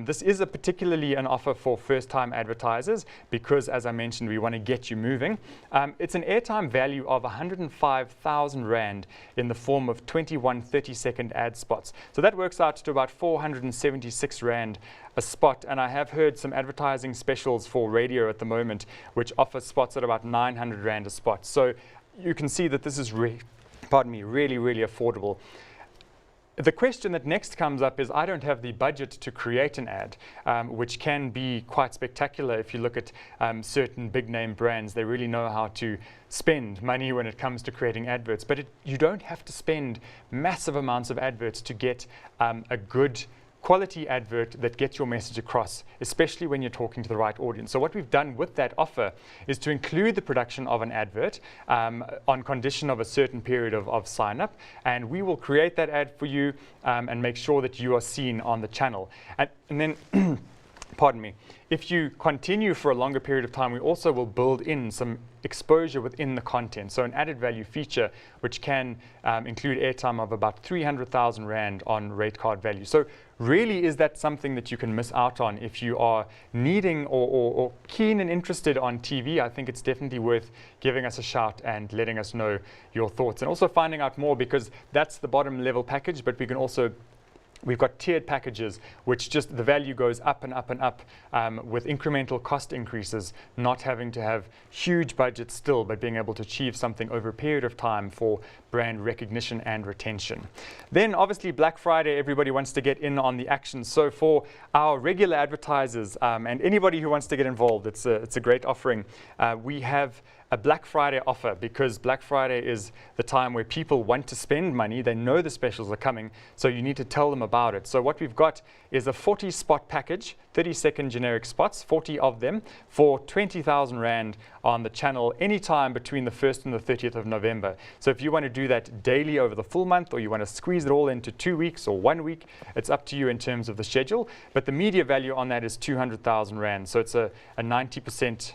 This is particularly an offer for first-time advertisers because, as I mentioned, we want to get you moving. It's an airtime value of 105,000 Rand in the form of 21 30-second ad spots. So that works out to about 476 Rand a spot, and I have heard some advertising specials for radio at the moment which offer spots at about 900 Rand a spot. So you can see that this is really, really affordable. The question that next comes up is, I don't have the budget to create an ad, which can be quite spectacular if you look at certain big name brands. They really know how to spend money when it comes to creating adverts, but you don't have to spend massive amounts of adverts to get a good quality advert that gets your message across, especially when you're talking to the right audience. So what we've done with that offer is to include the production of an advert on condition of a certain period of sign up, and we will create that ad for you and make sure that you are seen on the channel. And then pardon me, if you continue for a longer period of time, we also will build in some exposure within the content. So an added value feature, which can include airtime of about 300,000 Rand on rate card value. So really, is that something that you can miss out on if you are needing or keen and interested on TV? I think it's definitely worth giving us a shout and letting us know your thoughts, and also finding out more, because that's the bottom level package, but we can also we've got tiered packages, which just the value goes up and up and up with incremental cost increases, not having to have huge budgets still, but being able to achieve something over a period of time for brand recognition and retention. Then obviously Black Friday, everybody wants to get in on the action. So for our regular advertisers and anybody who wants to get involved, it's a great offering. We have a Black Friday offer, because Black Friday is the time where people want to spend money. They know the specials are coming, so you need to tell them about it. So what we've got is a 40 spot package, 30-second generic spots, 40 of them, for 20,000 Rand on the channel anytime between the 1st and the 30th of November. So if you want to do that daily over the full month, or you want to squeeze it all into 2 weeks or 1 week, it's up to you in terms of the schedule. But the media value on that is 200,000 Rand. So it's a 90%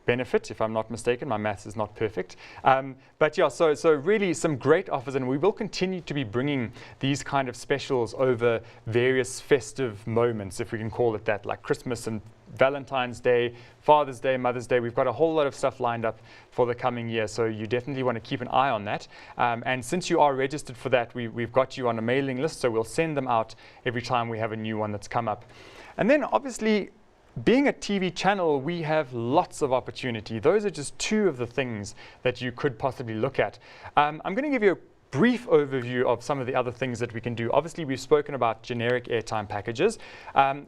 benefit, if I'm not mistaken. My maths is not perfect. But yeah, so really some great offers, and we will continue to be bringing these kind of specials over various festive moments, if we can call it that, like Christmas and Valentine's Day, Father's Day, Mother's Day. We've got a whole lot of stuff lined up for the coming year, so you definitely want to keep an eye on that. And since you are registered for that, we've got you on a mailing list, so we'll send them out every time we have a new one that's come up. And then obviously, being a TV channel, we have lots of opportunity. Those are just two of the things that you could possibly look at. I'm going to give you a brief overview of some of the other things that we can do. Obviously, we've spoken about generic airtime packages.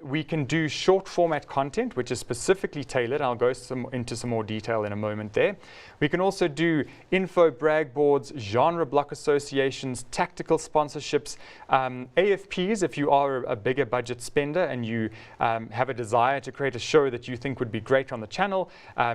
We can do short format content, which is specifically tailored. I'll go into some more detail in a moment there. We can also do info brag boards, genre block associations, tactical sponsorships, AFPs if you are a bigger budget spender and you have a desire to create a show that you think would be great on the channel.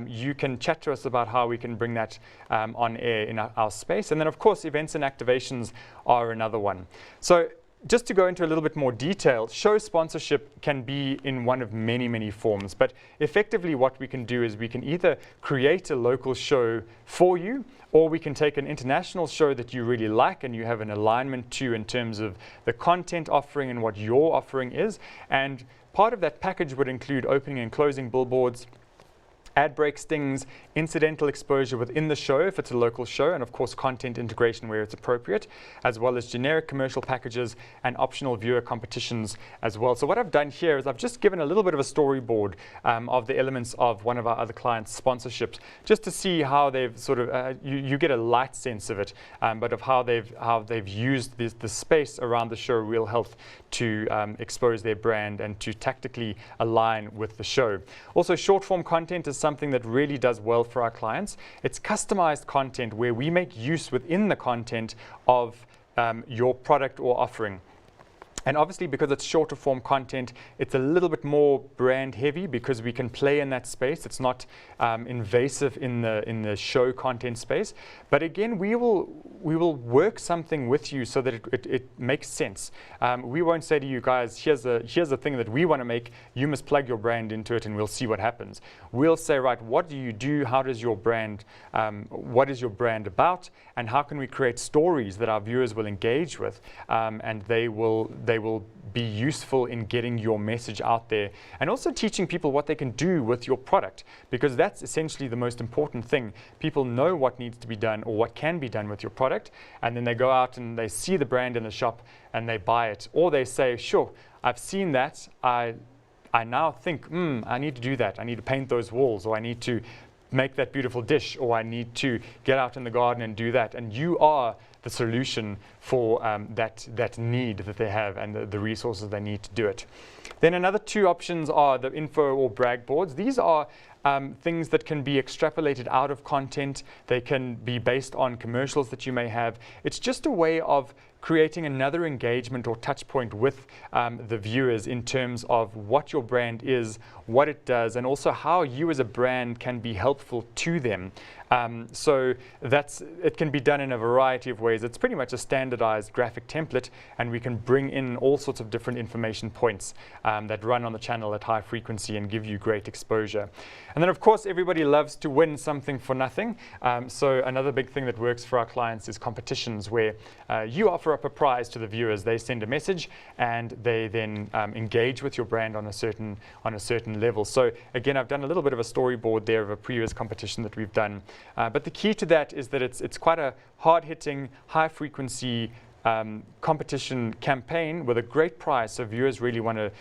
You can chat to us about how we can bring that on air in our space. And then of course, events and activations are another one. So just to go into a little bit more detail, show sponsorship can be in one of many, many forms. But effectively what we can do is we can either create a local show for you, or we can take an international show that you really like and you have an alignment to in terms of the content offering and what your offering is. And part of that package would include opening and closing billboards, ad break stings, incidental exposure within the show if it's a local show, and of course content integration where it's appropriate, as well as generic commercial packages and optional viewer competitions as well. So what I've done here is I've just given a little bit of a storyboard of the elements of one of our other clients' sponsorships, just to see how they've sort of, you get a light sense of it, but of how they've used the space around the show Real Health to expose their brand and to tactically align with the show. Also, short form content is something that really does well for our clients. It's customized content where we make use within the content of your product or offering. And obviously, because it's shorter form content, it's a little bit more brand heavy because we can play in that space. It's not invasive in the show content space. But again, we will work something with you so that it makes sense. We won't say to you guys, here's a thing that we want to make. You must plug your brand into it, and we'll see what happens. We'll say, right, what do you do? How does your brand? What is your brand about? And how can we create stories that our viewers will engage with, and they will be useful in getting your message out there, and also teaching people what they can do with your product, because that's essentially the most important thing. People know what needs to be done or what can be done with your product, and then they go out and they see the brand in the shop and they buy it, or they say, sure, I've seen that, I now think, I need to do that, I need to paint those walls, or I need to make that beautiful dish, or I need to get out in the garden and do that. And you are the solution for that need that they have and the resources they need to do it. Then another two options are the info or brag boards. These are things that can be extrapolated out of content. They can be based on commercials that you may have. It's just a way of creating another engagement or touch point with the viewers in terms of what your brand is, what it does, and also how you as a brand can be helpful to them. So it can be done in a variety of ways. It's pretty much a standardized graphic template, and we can bring in all sorts of different information points that run on the channel at high frequency and give you great exposure. And then of course everybody loves to win something for nothing. So another big thing that works for our clients is competitions, where you offer up a prize to the viewers. They send a message and they then engage with your brand on a certain level. So again, I've done a little bit of a storyboard there of a previous competition that we've done. But the key to that is that it's quite a hard-hitting, high-frequency competition campaign with a great prize, so viewers really want to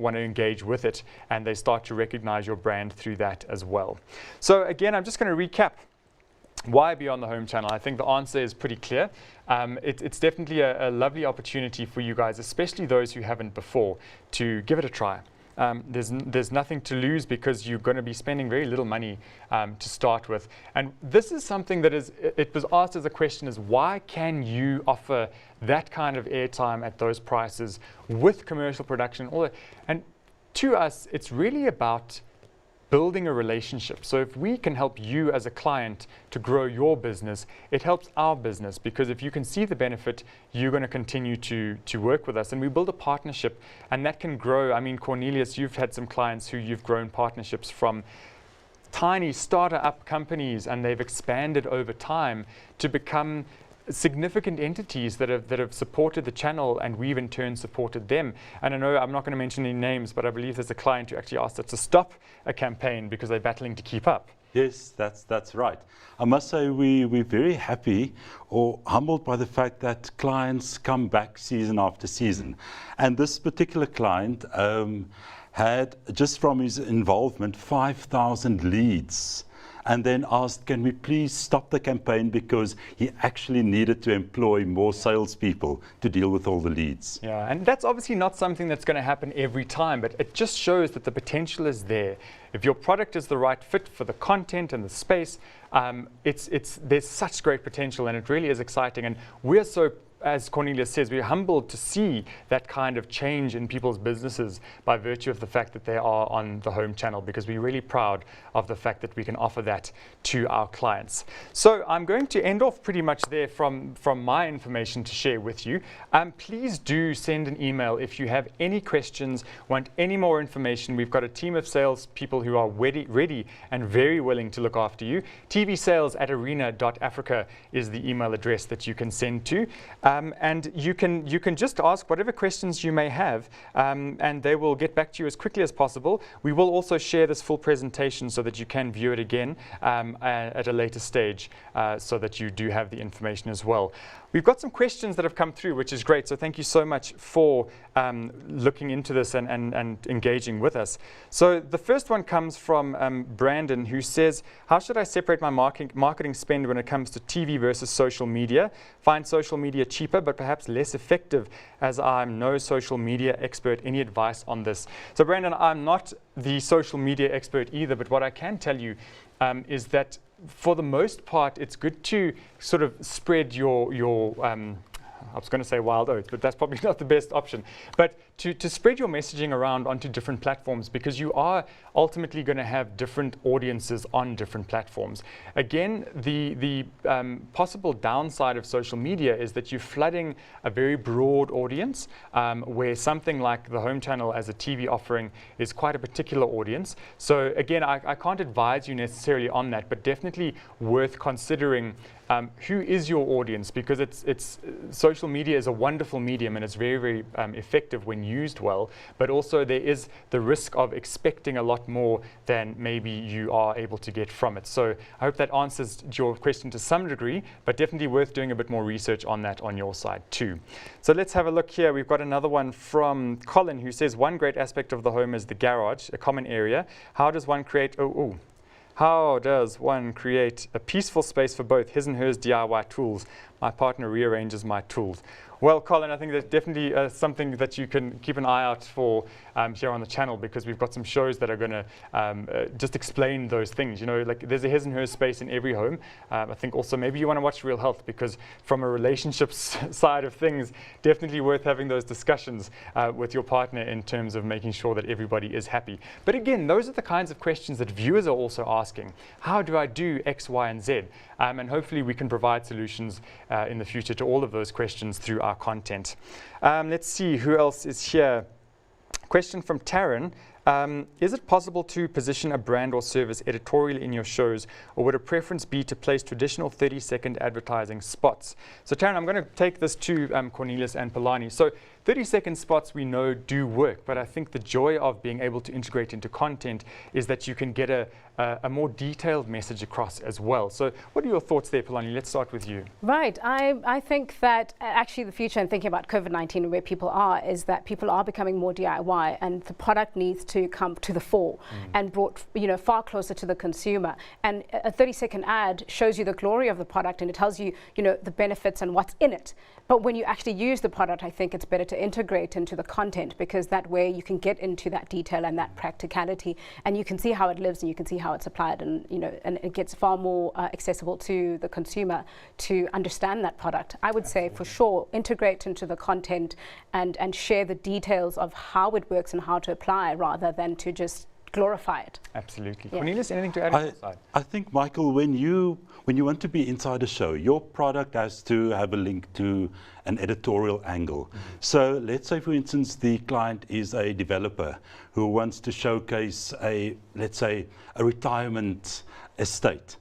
engage with it, and they start to recognize your brand through that as well. So again, I'm just going to recap. Why be on the Home Channel? I think the answer is pretty clear. It's definitely a lovely opportunity for you guys, especially those who haven't before, to give it a try. There's nothing to lose because you're going to be spending very little money to start with. And this is something that it was asked as a question, is why can you offer that kind of airtime at those prices with commercial production? And to us, it's really about building a relationship. So if we can help you as a client to grow your business, it helps our business, because if you can see the benefit, you're going to continue to work with us, and we build a partnership, and that can grow. I mean, Cornelius, you've had some clients who you've grown partnerships from tiny starter-up companies, and they've expanded over time to become significant entities that have supported the channel, and we've in turn supported them. And I know I'm not going to mention any names, but I believe there's a client who actually asked us to stop a campaign because they're battling to keep up. Yes, that's right. I must say we're very happy or humbled by the fact that clients come back season after season. And this particular client had, just from his involvement, 5,000 leads, and then asked, can we please stop the campaign, because he actually needed to employ more salespeople to deal with all the leads. Yeah, and that's obviously not something that's going to happen every time, but it just shows that the potential is there. If your product is the right fit for the content and the space, there's such great potential, and it really is exciting. And we're so, as Cornelius says, we're humbled to see that kind of change in people's businesses by virtue of the fact that they are on the Home Channel, because we're really proud of the fact that we can offer that to our clients. So I'm going to end off pretty much there from my information to share with you. Please do send an email if you have any questions, want any more information. We've got a team of sales people who are ready and very willing to look after you. tvsales@arena.africa is the email address that you can send to. and you can just ask whatever questions you may have, and they will get back to you as quickly as possible. We will also share this full presentation so that you can view it again at a later stage, so that you do have the information as well. We've got some questions that have come through, which is great. So thank you so much for looking into this and engaging with us. So the first one comes from Brandon, who says, how should I separate my marketing spend when it comes to TV versus social media? Find social media cheaper, but perhaps less effective, as I'm no social media expert. Any advice on this? So Brandon, I'm not the social media expert either, but what I can tell you is that for the most part, it's good to sort of spread your I was going to say wild oats, but that's probably not the best option. But to spread your messaging around onto different platforms, because you are ultimately going to have different audiences on different platforms. Again, the possible downside of social media is that you're flooding a very broad audience, where something like the Home Channel as a TV offering is quite a particular audience. So again, I can't advise you necessarily on that, but definitely worth considering who is your audience, because it's social media is a wonderful medium and it's very, very effective when used well, but also there is the risk of expecting a lot more than maybe you are able to get from it. So I hope that answers your question to some degree, but definitely worth doing a bit more research on that on your side too. So let's have a look here. We've got another one from Colin, who says, one great aspect of the home is the garage, a common area. How does one create How does one create a peaceful space for both his and hers DIY tools? My partner rearranges my tools. Well, Colin, I think that's definitely something that you can keep an eye out for here on the channel, because we've got some shows that are going to just explain those things. You know, like there's a his and hers space in every home. I think also maybe you want to watch Real Health, because from a relationships side of things, definitely worth having those discussions with your partner in terms of making sure that everybody is happy. But again, those are the kinds of questions that viewers are also asking. How do I do X, Y, and Z? And hopefully we can provide solutions in the future to all of those questions through our content. Let's see who else is here. Question from Taryn. Is it possible to position a brand or service editorially in your shows, or would a preference be to place traditional 30-second advertising spots? So Taryn, I'm going to take this to Cornelius and Palani. So 30-second spots we know do work, but I think the joy of being able to integrate into content is that you can get a more detailed message across as well. So what are your thoughts there, Palani? Let's start with you. Right. I think that actually the future, and thinking about COVID-19 and where people are, is that people are becoming more DIY, and the product needs to come to the fore and brought far closer to the consumer. And a 30-second ad shows you the glory of the product, and it tells you the benefits and what's in it. But when you actually use the product, I think it's better to integrate into the content, because that way you can get into that detail and that practicality, and you can see how it lives and you can see how it's applied, and and it gets far more accessible to the consumer to understand that product. I would say for sure integrate into the content and share the details of how it works and how to apply, rather than to just glorify it. Absolutely. Yeah. Cornelius, anything to add on your side? I think, Michael, when you want to be inside a show, your product has to have a link to an editorial angle. So let's say, for instance, the client is a developer who wants to showcase let's say, a retirement estate.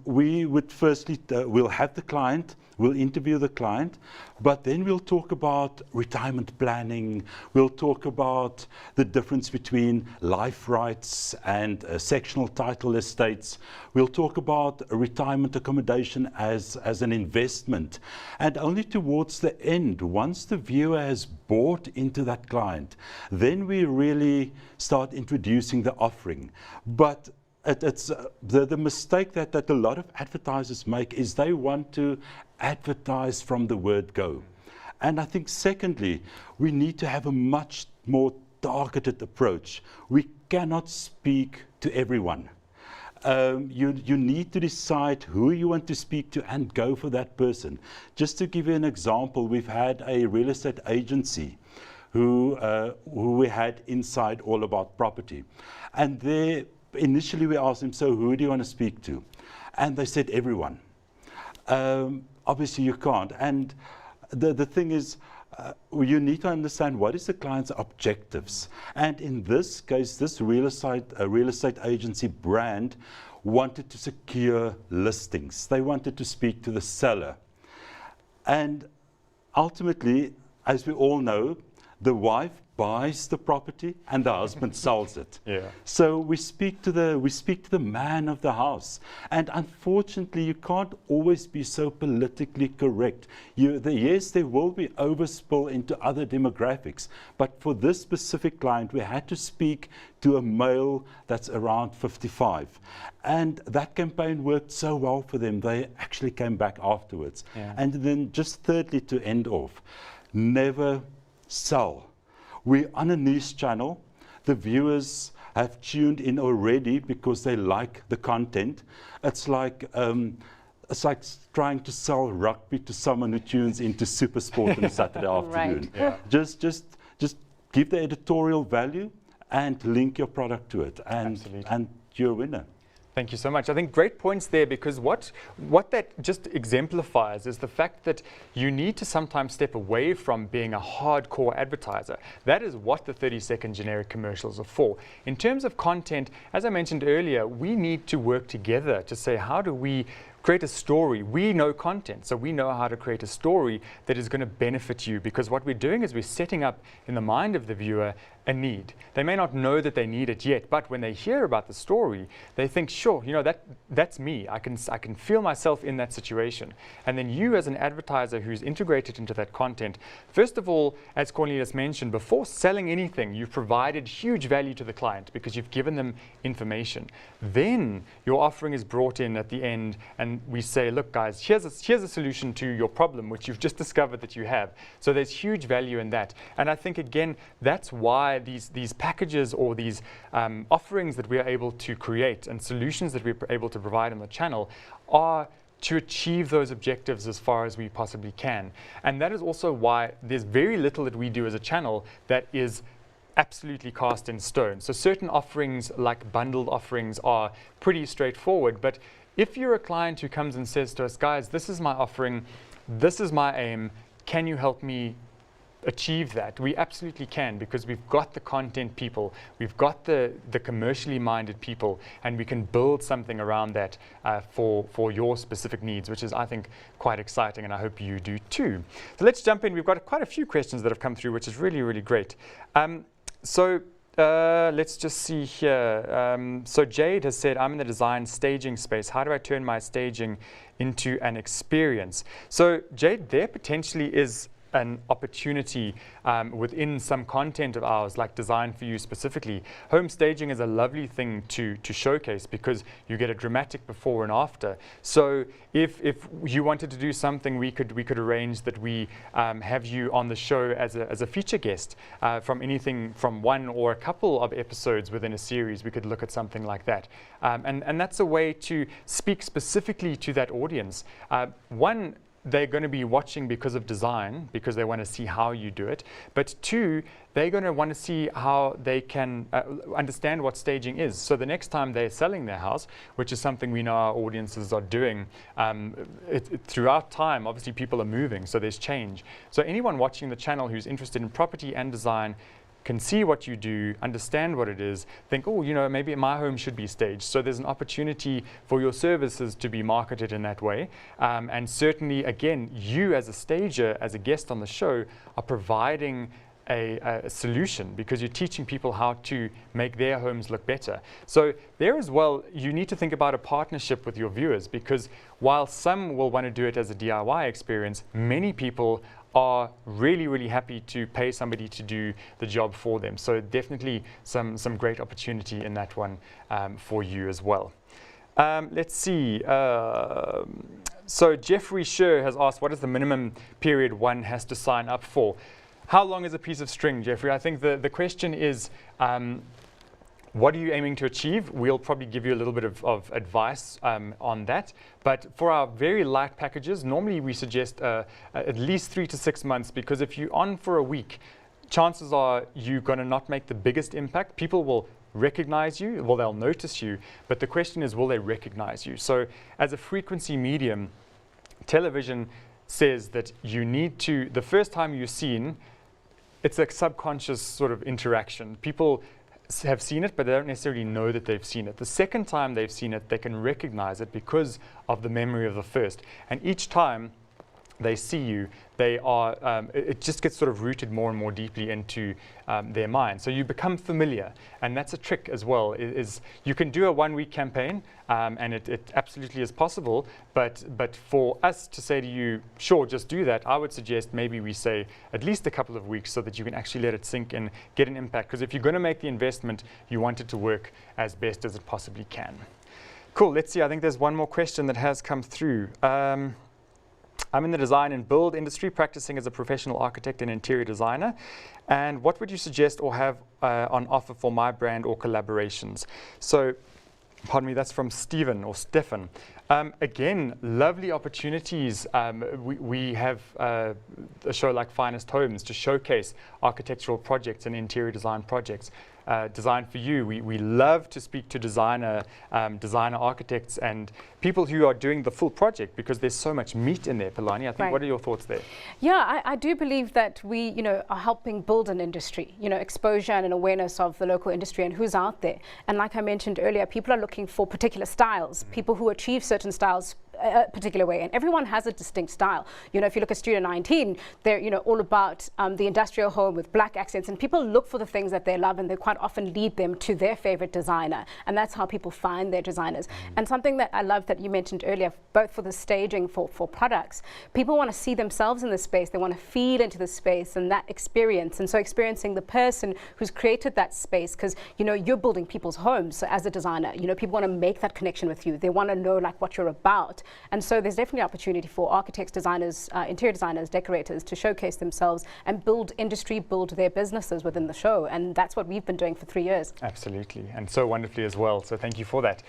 We would firstly, we'll have the client, we'll interview the client, but then we'll talk about retirement planning. We'll talk about the difference between life rights and sectional title estates. We'll talk about retirement accommodation as an investment. And only towards the end, once the viewer has bought into that client, then we really start introducing the offering. But it's the mistake that a lot of advertisers make is they want to advertise from the word go. And I think secondly, we need to have a much more targeted approach. We cannot speak to everyone. You need to decide who you want to speak to and go for that person. Just to give you an example, we've had a real estate agency who we had inside All About Property. And initially we asked them, so who do you want to speak to? And they said everyone. Obviously you can't. And the thing is, you need to understand what is the client's objectives. And in this case, this real estate agency brand wanted to secure listings. They wanted to speak to the seller. And ultimately, as we all know, the wife buys the property and the husband sells it. Yeah. So we speak to the man of the house, and unfortunately, you can't always be so politically correct. Yes, there will be overspill into other demographics, but for this specific client, we had to speak to a male that's around 55, and that campaign worked so well for them. They actually came back afterwards. Yeah. And then, just thirdly, to end off, never sell. We're on a niche channel. The viewers have tuned in already because they like the content. It's like trying to sell rugby to someone who tunes into Super Sport on a Saturday afternoon. Yeah. Just give the editorial value and link your product to it, and you're a winner. Thank you so much. I think great points there, because what that just exemplifies is the fact that you need to sometimes step away from being a hardcore advertiser. That is what the 30-second generic commercials are for. In terms of content, as I mentioned earlier, we need to work together to say, how do we create a story? We know content, so we know how to create a story that is going to benefit you, because what we're doing is we're setting up in the mind of the viewer a need. They may not know that they need it yet, but when they hear about the story, they think, sure, you know, that's me. I can feel myself in that situation. And then you, as an advertiser who's integrated into that content, first of all, as Cornelius mentioned, before selling anything, you've provided huge value to the client because you've given them information. Then your offering is brought in at the end, and we say, look, guys, here's a solution to your problem, which you've just discovered that you have. So there's huge value in that. And I think, again, that's why these packages or these offerings that we are able to create and solutions that we're able to provide on the channel are to achieve those objectives as far as we possibly can. And that is also why there's very little that we do as a channel that is absolutely cast in stone. So certain offerings, like bundled offerings, are pretty straightforward. But if you're a client who comes and says to us, guys, this is my offering, this is my aim, can you help me achieve that? We absolutely can, because we've got the content people, we've got the commercially minded people, and we can build something around that for your specific needs, which is, I think, quite exciting, and I hope you do too. So let's jump in. We've got quite a few questions that have come through, which is really, really great. Let's just see here. So Jade has said, I'm in the design staging space. How do I turn my staging into an experience? So Jade, there potentially is an opportunity within some content of ours, like Design for You specifically. Home staging is a lovely thing to showcase, because you get a dramatic before and after. So if you wanted to do something, we could arrange that we have you on the show as a feature guest from anything from one or a couple of episodes within a series. We could look at something like that. And that's a way to speak specifically to that audience. One, they're going to be watching because of design, because they want to see how you do it. But two, they're going to want to see how they can understand what staging is. So the next time they're selling their house, which is something we know our audiences are doing throughout time, obviously people are moving, so there's change. So anyone watching the channel who's interested in property and design can see what you do, understand what it is, think, oh, you know, maybe my home should be staged. So there's an opportunity for your services to be marketed in that way. And certainly, again, you as a stager, as a guest on the show, are providing a solution, because you're teaching people how to make their homes look better. So there as well, you need to think about a partnership with your viewers, because while some will want to do it as a DIY experience, many people are really, really happy to pay somebody to do the job for them. So definitely some great opportunity in that one for you as well. Let's see. So Jeffrey Sher has asked, what is the minimum period one has to sign up for? How long is a piece of string, Jeffrey? I think the question is, what are you aiming to achieve? We'll probably give you a little bit of advice on that. But for our very light packages, normally we suggest at least 3 to 6 months, because if you're on for a week, chances are you're going to not make the biggest impact. People will recognize you, well, they'll notice you, but the question is, will they recognize you? So as a frequency medium, television says that you need to, the first time you're seen, it's a subconscious sort of interaction. People have seen it, but they don't necessarily know that they've seen it. The second time they've seen it, they can recognize it because of the memory of the first. And each time, they see you, they are, it just gets sort of rooted more and more deeply into their mind. So you become familiar, and that's a trick as well, is you can do a 1-week campaign, and it absolutely is possible, but for us to say to you, sure, just do that, I would suggest maybe we say at least a couple of weeks so that you can actually let it sink and get an impact, because if you're going to make the investment, you want it to work as best as it possibly can. Cool, let's see, I think there's one more question that has come through. I'm in the design and build industry, practicing as a professional architect and interior designer. And what would you suggest or have on offer for my brand or collaborations? So, pardon me, that's from Stephen or Stefan. Again, lovely opportunities. We have a show like Finest Homes to showcase architectural projects and interior design projects. Design for You, we love to speak to designer architects and people who are doing the full project, because there's so much meat in there. Palani, I think, what are your thoughts there? Yeah, I do believe that we, are helping build an industry, exposure and an awareness of the local industry and who's out there. And like I mentioned earlier, people are looking for particular styles, people who achieve certain styles a particular way, and everyone has a distinct style. If you look at Studio 19, they're all about the industrial home with black accents, and people look for the things that they love, and they quite often lead them to their favorite designer, and that's how people find their designers. And something that I love that you mentioned earlier, both for the staging for products, people want to see themselves in the space, they want to feed into the space and that experience, and so experiencing the person who's created that space, because you're building people's homes. So as a designer, people want to make that connection with you, they want to know like what you're about. And so there's definitely opportunity for architects, designers, interior designers, decorators to showcase themselves and build industry, build their businesses within the show. And that's what we've been doing for 3 years. Absolutely, and so wonderfully as well. So thank you for that.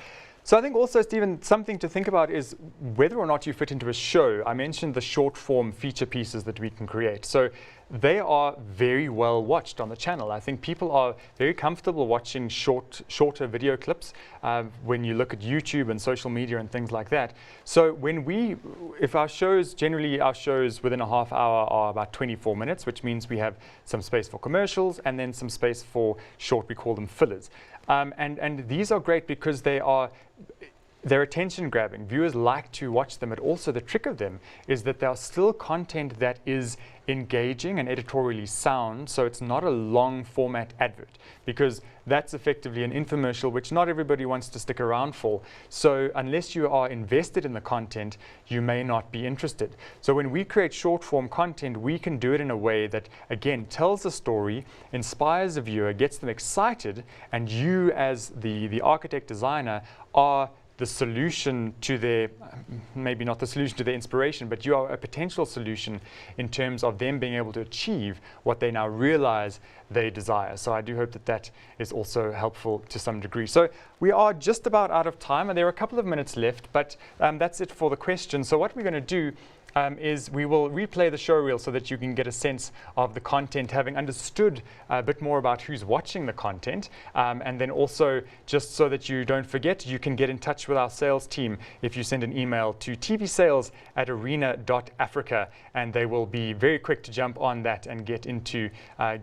So I think also, Stephen, something to think about is whether or not you fit into a show. I mentioned the short form feature pieces that we can create. So they are very well watched on the channel. I think people are very comfortable watching shorter video clips when you look at YouTube and social media and things like that. So if our shows, generally our shows within a half hour are about 24 minutes, which means we have some space for commercials and then some space for short, we call them fillers. And these are great because they're attention grabbing. Viewers like to watch them, but also the trick of them is that they are still content that is engaging and editorially sound, so it's not a long format advert, because that's effectively an infomercial which not everybody wants to stick around for. So unless you are invested in the content, you may not be interested. So when we create short form content, we can do it in a way that, again, tells a story, inspires the viewer, gets them excited, and you as the architect designer are the solution to their, maybe not the solution to their inspiration, but you are a potential solution in terms of them being able to achieve what they now realize they desire. So I do hope that that is also helpful to some degree. So we are just about out of time, and there are a couple of minutes left, but that's it for the question. So what we're going to do is we will replay the show reel so that you can get a sense of the content, having understood a bit more about who's watching the content. And then also, just so that you don't forget, you can get in touch with our sales team if you send an email to tvsales@arena.africa, and they will be very quick to jump on that and get into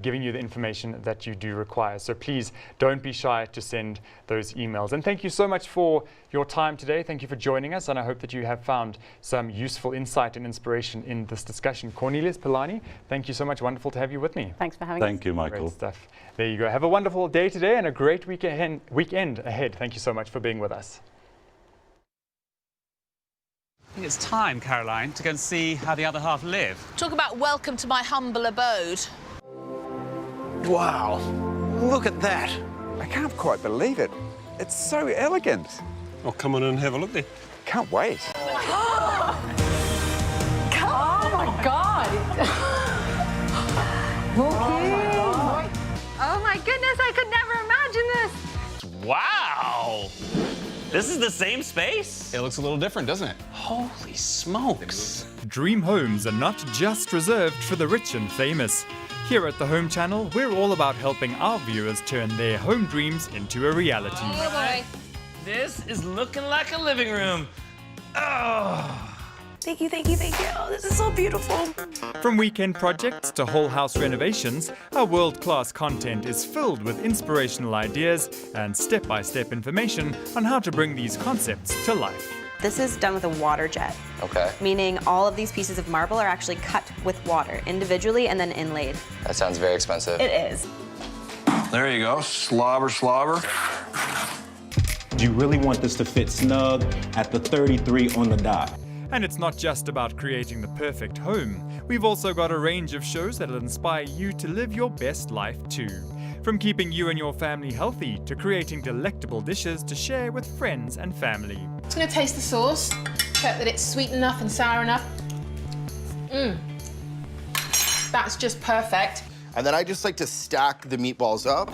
giving you the information that you do require. So please don't be shy to send those emails. And thank you so much for your time today. Thank you for joining us, and I hope that you have found some useful insight and inspiration in this discussion. Cornelius, Palani, thank you so much. Wonderful to have you with me. Thanks for having us. Thank you, Michael. Great stuff. There you go. Have a wonderful day today and a great weekend ahead. Thank you so much for being with us. I think it's time, Caroline, to go and see how the other half live. Talk about welcome to my humble abode. Wow, look at that. I can't quite believe it. It's so elegant. I'll come on and have a look there. Can't wait. Oh my God. Oh my goodness, I could never imagine this. Wow! This is the same space? It looks a little different, doesn't it? Holy smokes. Dream homes are not just reserved for the rich and famous. Here at the Home Channel, we're all about helping our viewers turn their home dreams into a reality. All right. This is looking like a living room. Oh. Thank you, thank you, thank you. Oh, this is so beautiful. From weekend projects to whole house renovations, our world-class content is filled with inspirational ideas and step-by-step information on how to bring these concepts to life. This is done with a water jet. Okay. Meaning all of these pieces of marble are actually cut with water individually and then inlaid. That sounds very expensive. It is. There you go. Slobber, slobber. Do you really want this to fit snug at the 33 on the dot? And it's not just about creating the perfect home. We've also got a range of shows that'll inspire you to live your best life too. From keeping you and your family healthy to creating delectable dishes to share with friends and family. Just gonna taste the sauce, check that it's sweet enough and sour enough. That's just perfect. And then I just like to stack the meatballs up.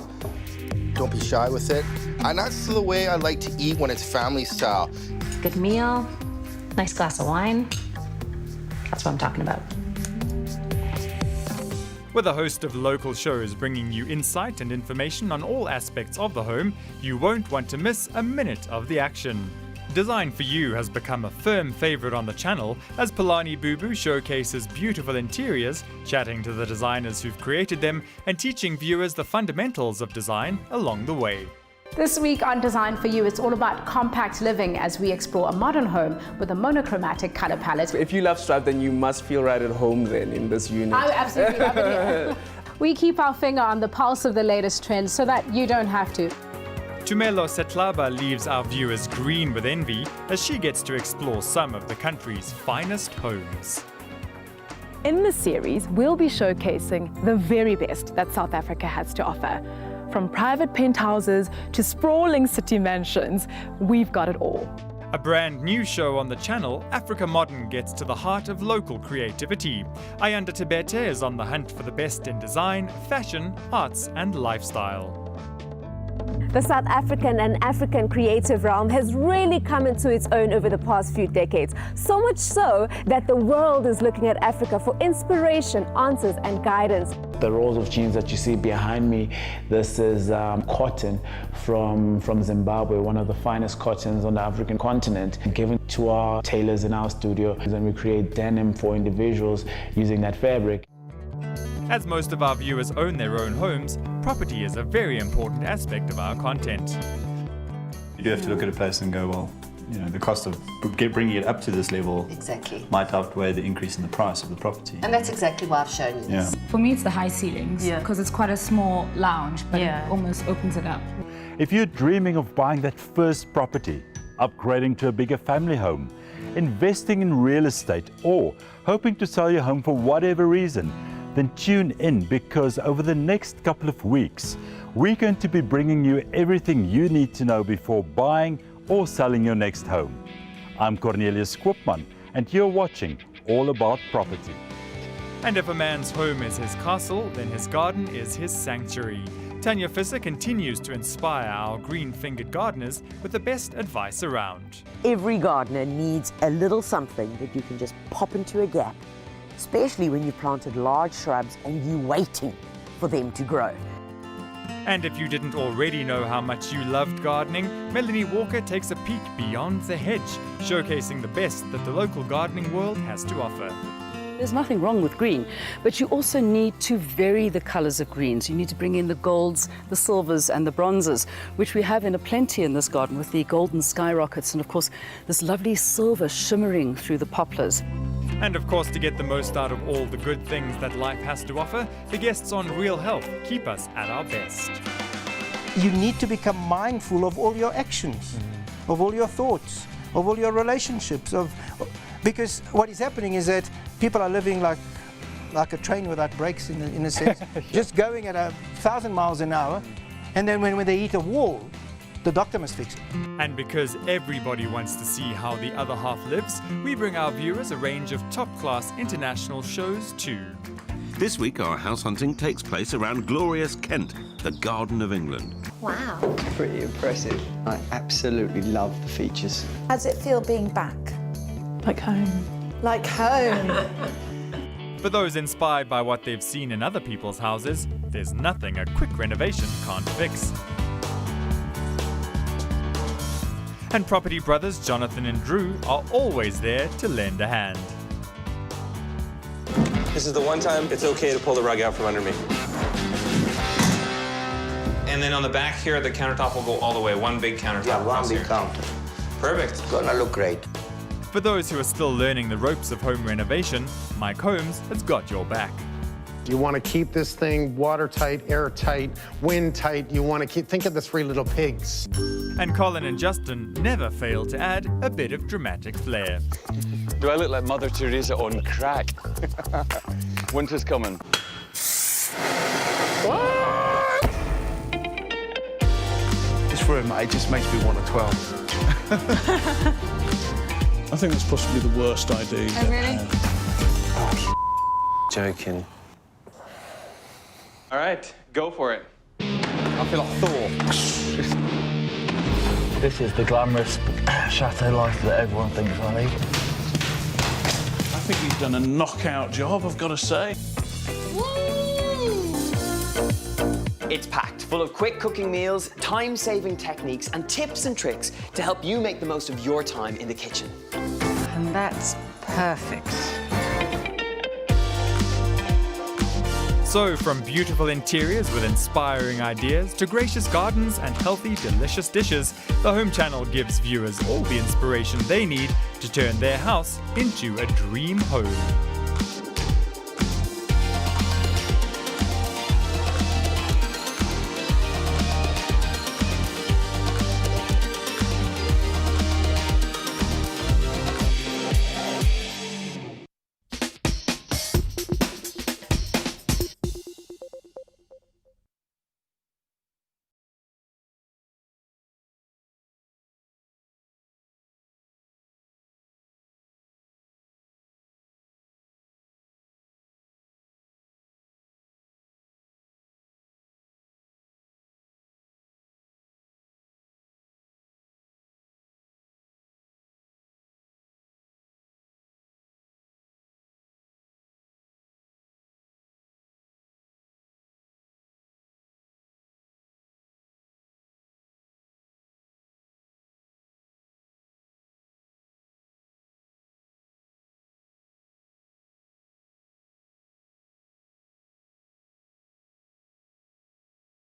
Don't be shy with it. And that's the way I like to eat when it's family style. Good meal, nice glass of wine. That's what I'm talking about. With a host of local shows bringing you insight and information on all aspects of the home, you won't want to miss a minute of the action. Design for You has become a firm favourite on the channel as Palani Bubu showcases beautiful interiors, chatting to the designers who've created them and teaching viewers the fundamentals of design along the way. This week on Design for You, it's all about compact living as we explore a modern home with a monochromatic color palette. If you love Stripe, then you must feel right at home then in this unit. I absolutely love it here. We keep our finger on the pulse of the latest trends so that you don't have to. Tumelo Setlaba leaves our viewers green with envy as she gets to explore some of the country's finest homes. In this series, we'll be showcasing the very best that South Africa has to offer. From private penthouses to sprawling city mansions, we've got it all. A brand new show on the channel, Africa Modern gets to the heart of local creativity. Ayanda Tibete is on the hunt for the best in design, fashion, arts and lifestyle. The South African and African creative realm has really come into its own over the past few decades. So much so that the world is looking at Africa for inspiration, answers and guidance. The rolls of jeans that you see behind me, this is cotton from Zimbabwe, one of the finest cottons on the African continent, given to our tailors in our studio. And we create denim for individuals using that fabric. As most of our viewers own their own homes, property is a very important aspect of our content. You do have to look at a place and go, well, you know, the cost of bringing it up to this level might outweigh the increase in the price of the property. And that's exactly why I've shown you this. For me, it's the high ceilings, because it's quite a small lounge, but it almost opens it up. If you're dreaming of buying that first property, upgrading to a bigger family home, investing in real estate, or hoping to sell your home for whatever reason, then tune in, because over the next couple of weeks, we're going to be bringing you everything you need to know before buying or selling your next home. I'm Cornelius Koopman, and you're watching All About Property. And if a man's home is his castle, then his garden is his sanctuary. Tanya Visser continues to inspire our green-fingered gardeners with the best advice around. Every gardener needs a little something that you can just pop into a gap, especially when you've planted large shrubs and you're waiting for them to grow. And if you didn't already know how much you loved gardening, Melanie Walker takes a peek beyond the hedge, showcasing the best that the local gardening world has to offer. There's nothing wrong with green, but you also need to vary the colors of greens. You need to bring in the golds, the silvers and the bronzes, which we have in a plenty in this garden with the golden skyrockets and of course this lovely silver shimmering through the poplars. And of course, to get the most out of all the good things that life has to offer, the guests on Real Health keep us at our best. You need to become mindful of all your actions, of all your thoughts, of all your relationships, because what is happening is that people are living like a train without brakes in a sense, just going at 1,000 miles an hour, and then when they hit a wall, the doctor must fix it. And because everybody wants to see how the other half lives, we bring our viewers a range of top-class international shows too. This week our house hunting takes place around glorious Kent, the Garden of England. Wow. Pretty impressive. I absolutely love the features. How does it feel being back? Like home. Like home. For those inspired by what they've seen in other people's houses, there's nothing a quick renovation can't fix. And property brothers Jonathan and Drew are always there to lend a hand. This is the one time it's okay to pull the rug out from under me. And then on the back here, the countertop will go all the way, one big countertop. Yeah, one big counter. Perfect. It's gonna look great. For those who are still learning the ropes of home renovation, Mike Holmes has got your back. You want to keep this thing watertight, airtight, wind-tight. You want to think of the three little pigs. And Colin and Justin never fail to add a bit of dramatic flair. Do I look like Mother Teresa on crack? Winter's coming. This room, it just makes me want a 12. I think that's possibly the worst idea. Oh, really? Joking. All right, go for it. I feel like Thor. This is the glamorous chateau life that everyone thinks I need. I think you've done a knockout job, I've got to say. It's packed full of quick cooking meals, time-saving techniques, and tips and tricks to help you make the most of your time in the kitchen. And that's perfect. So, from beautiful interiors with inspiring ideas to gracious gardens and healthy, delicious dishes, the Home Channel gives viewers all the inspiration they need to turn their house into a dream home.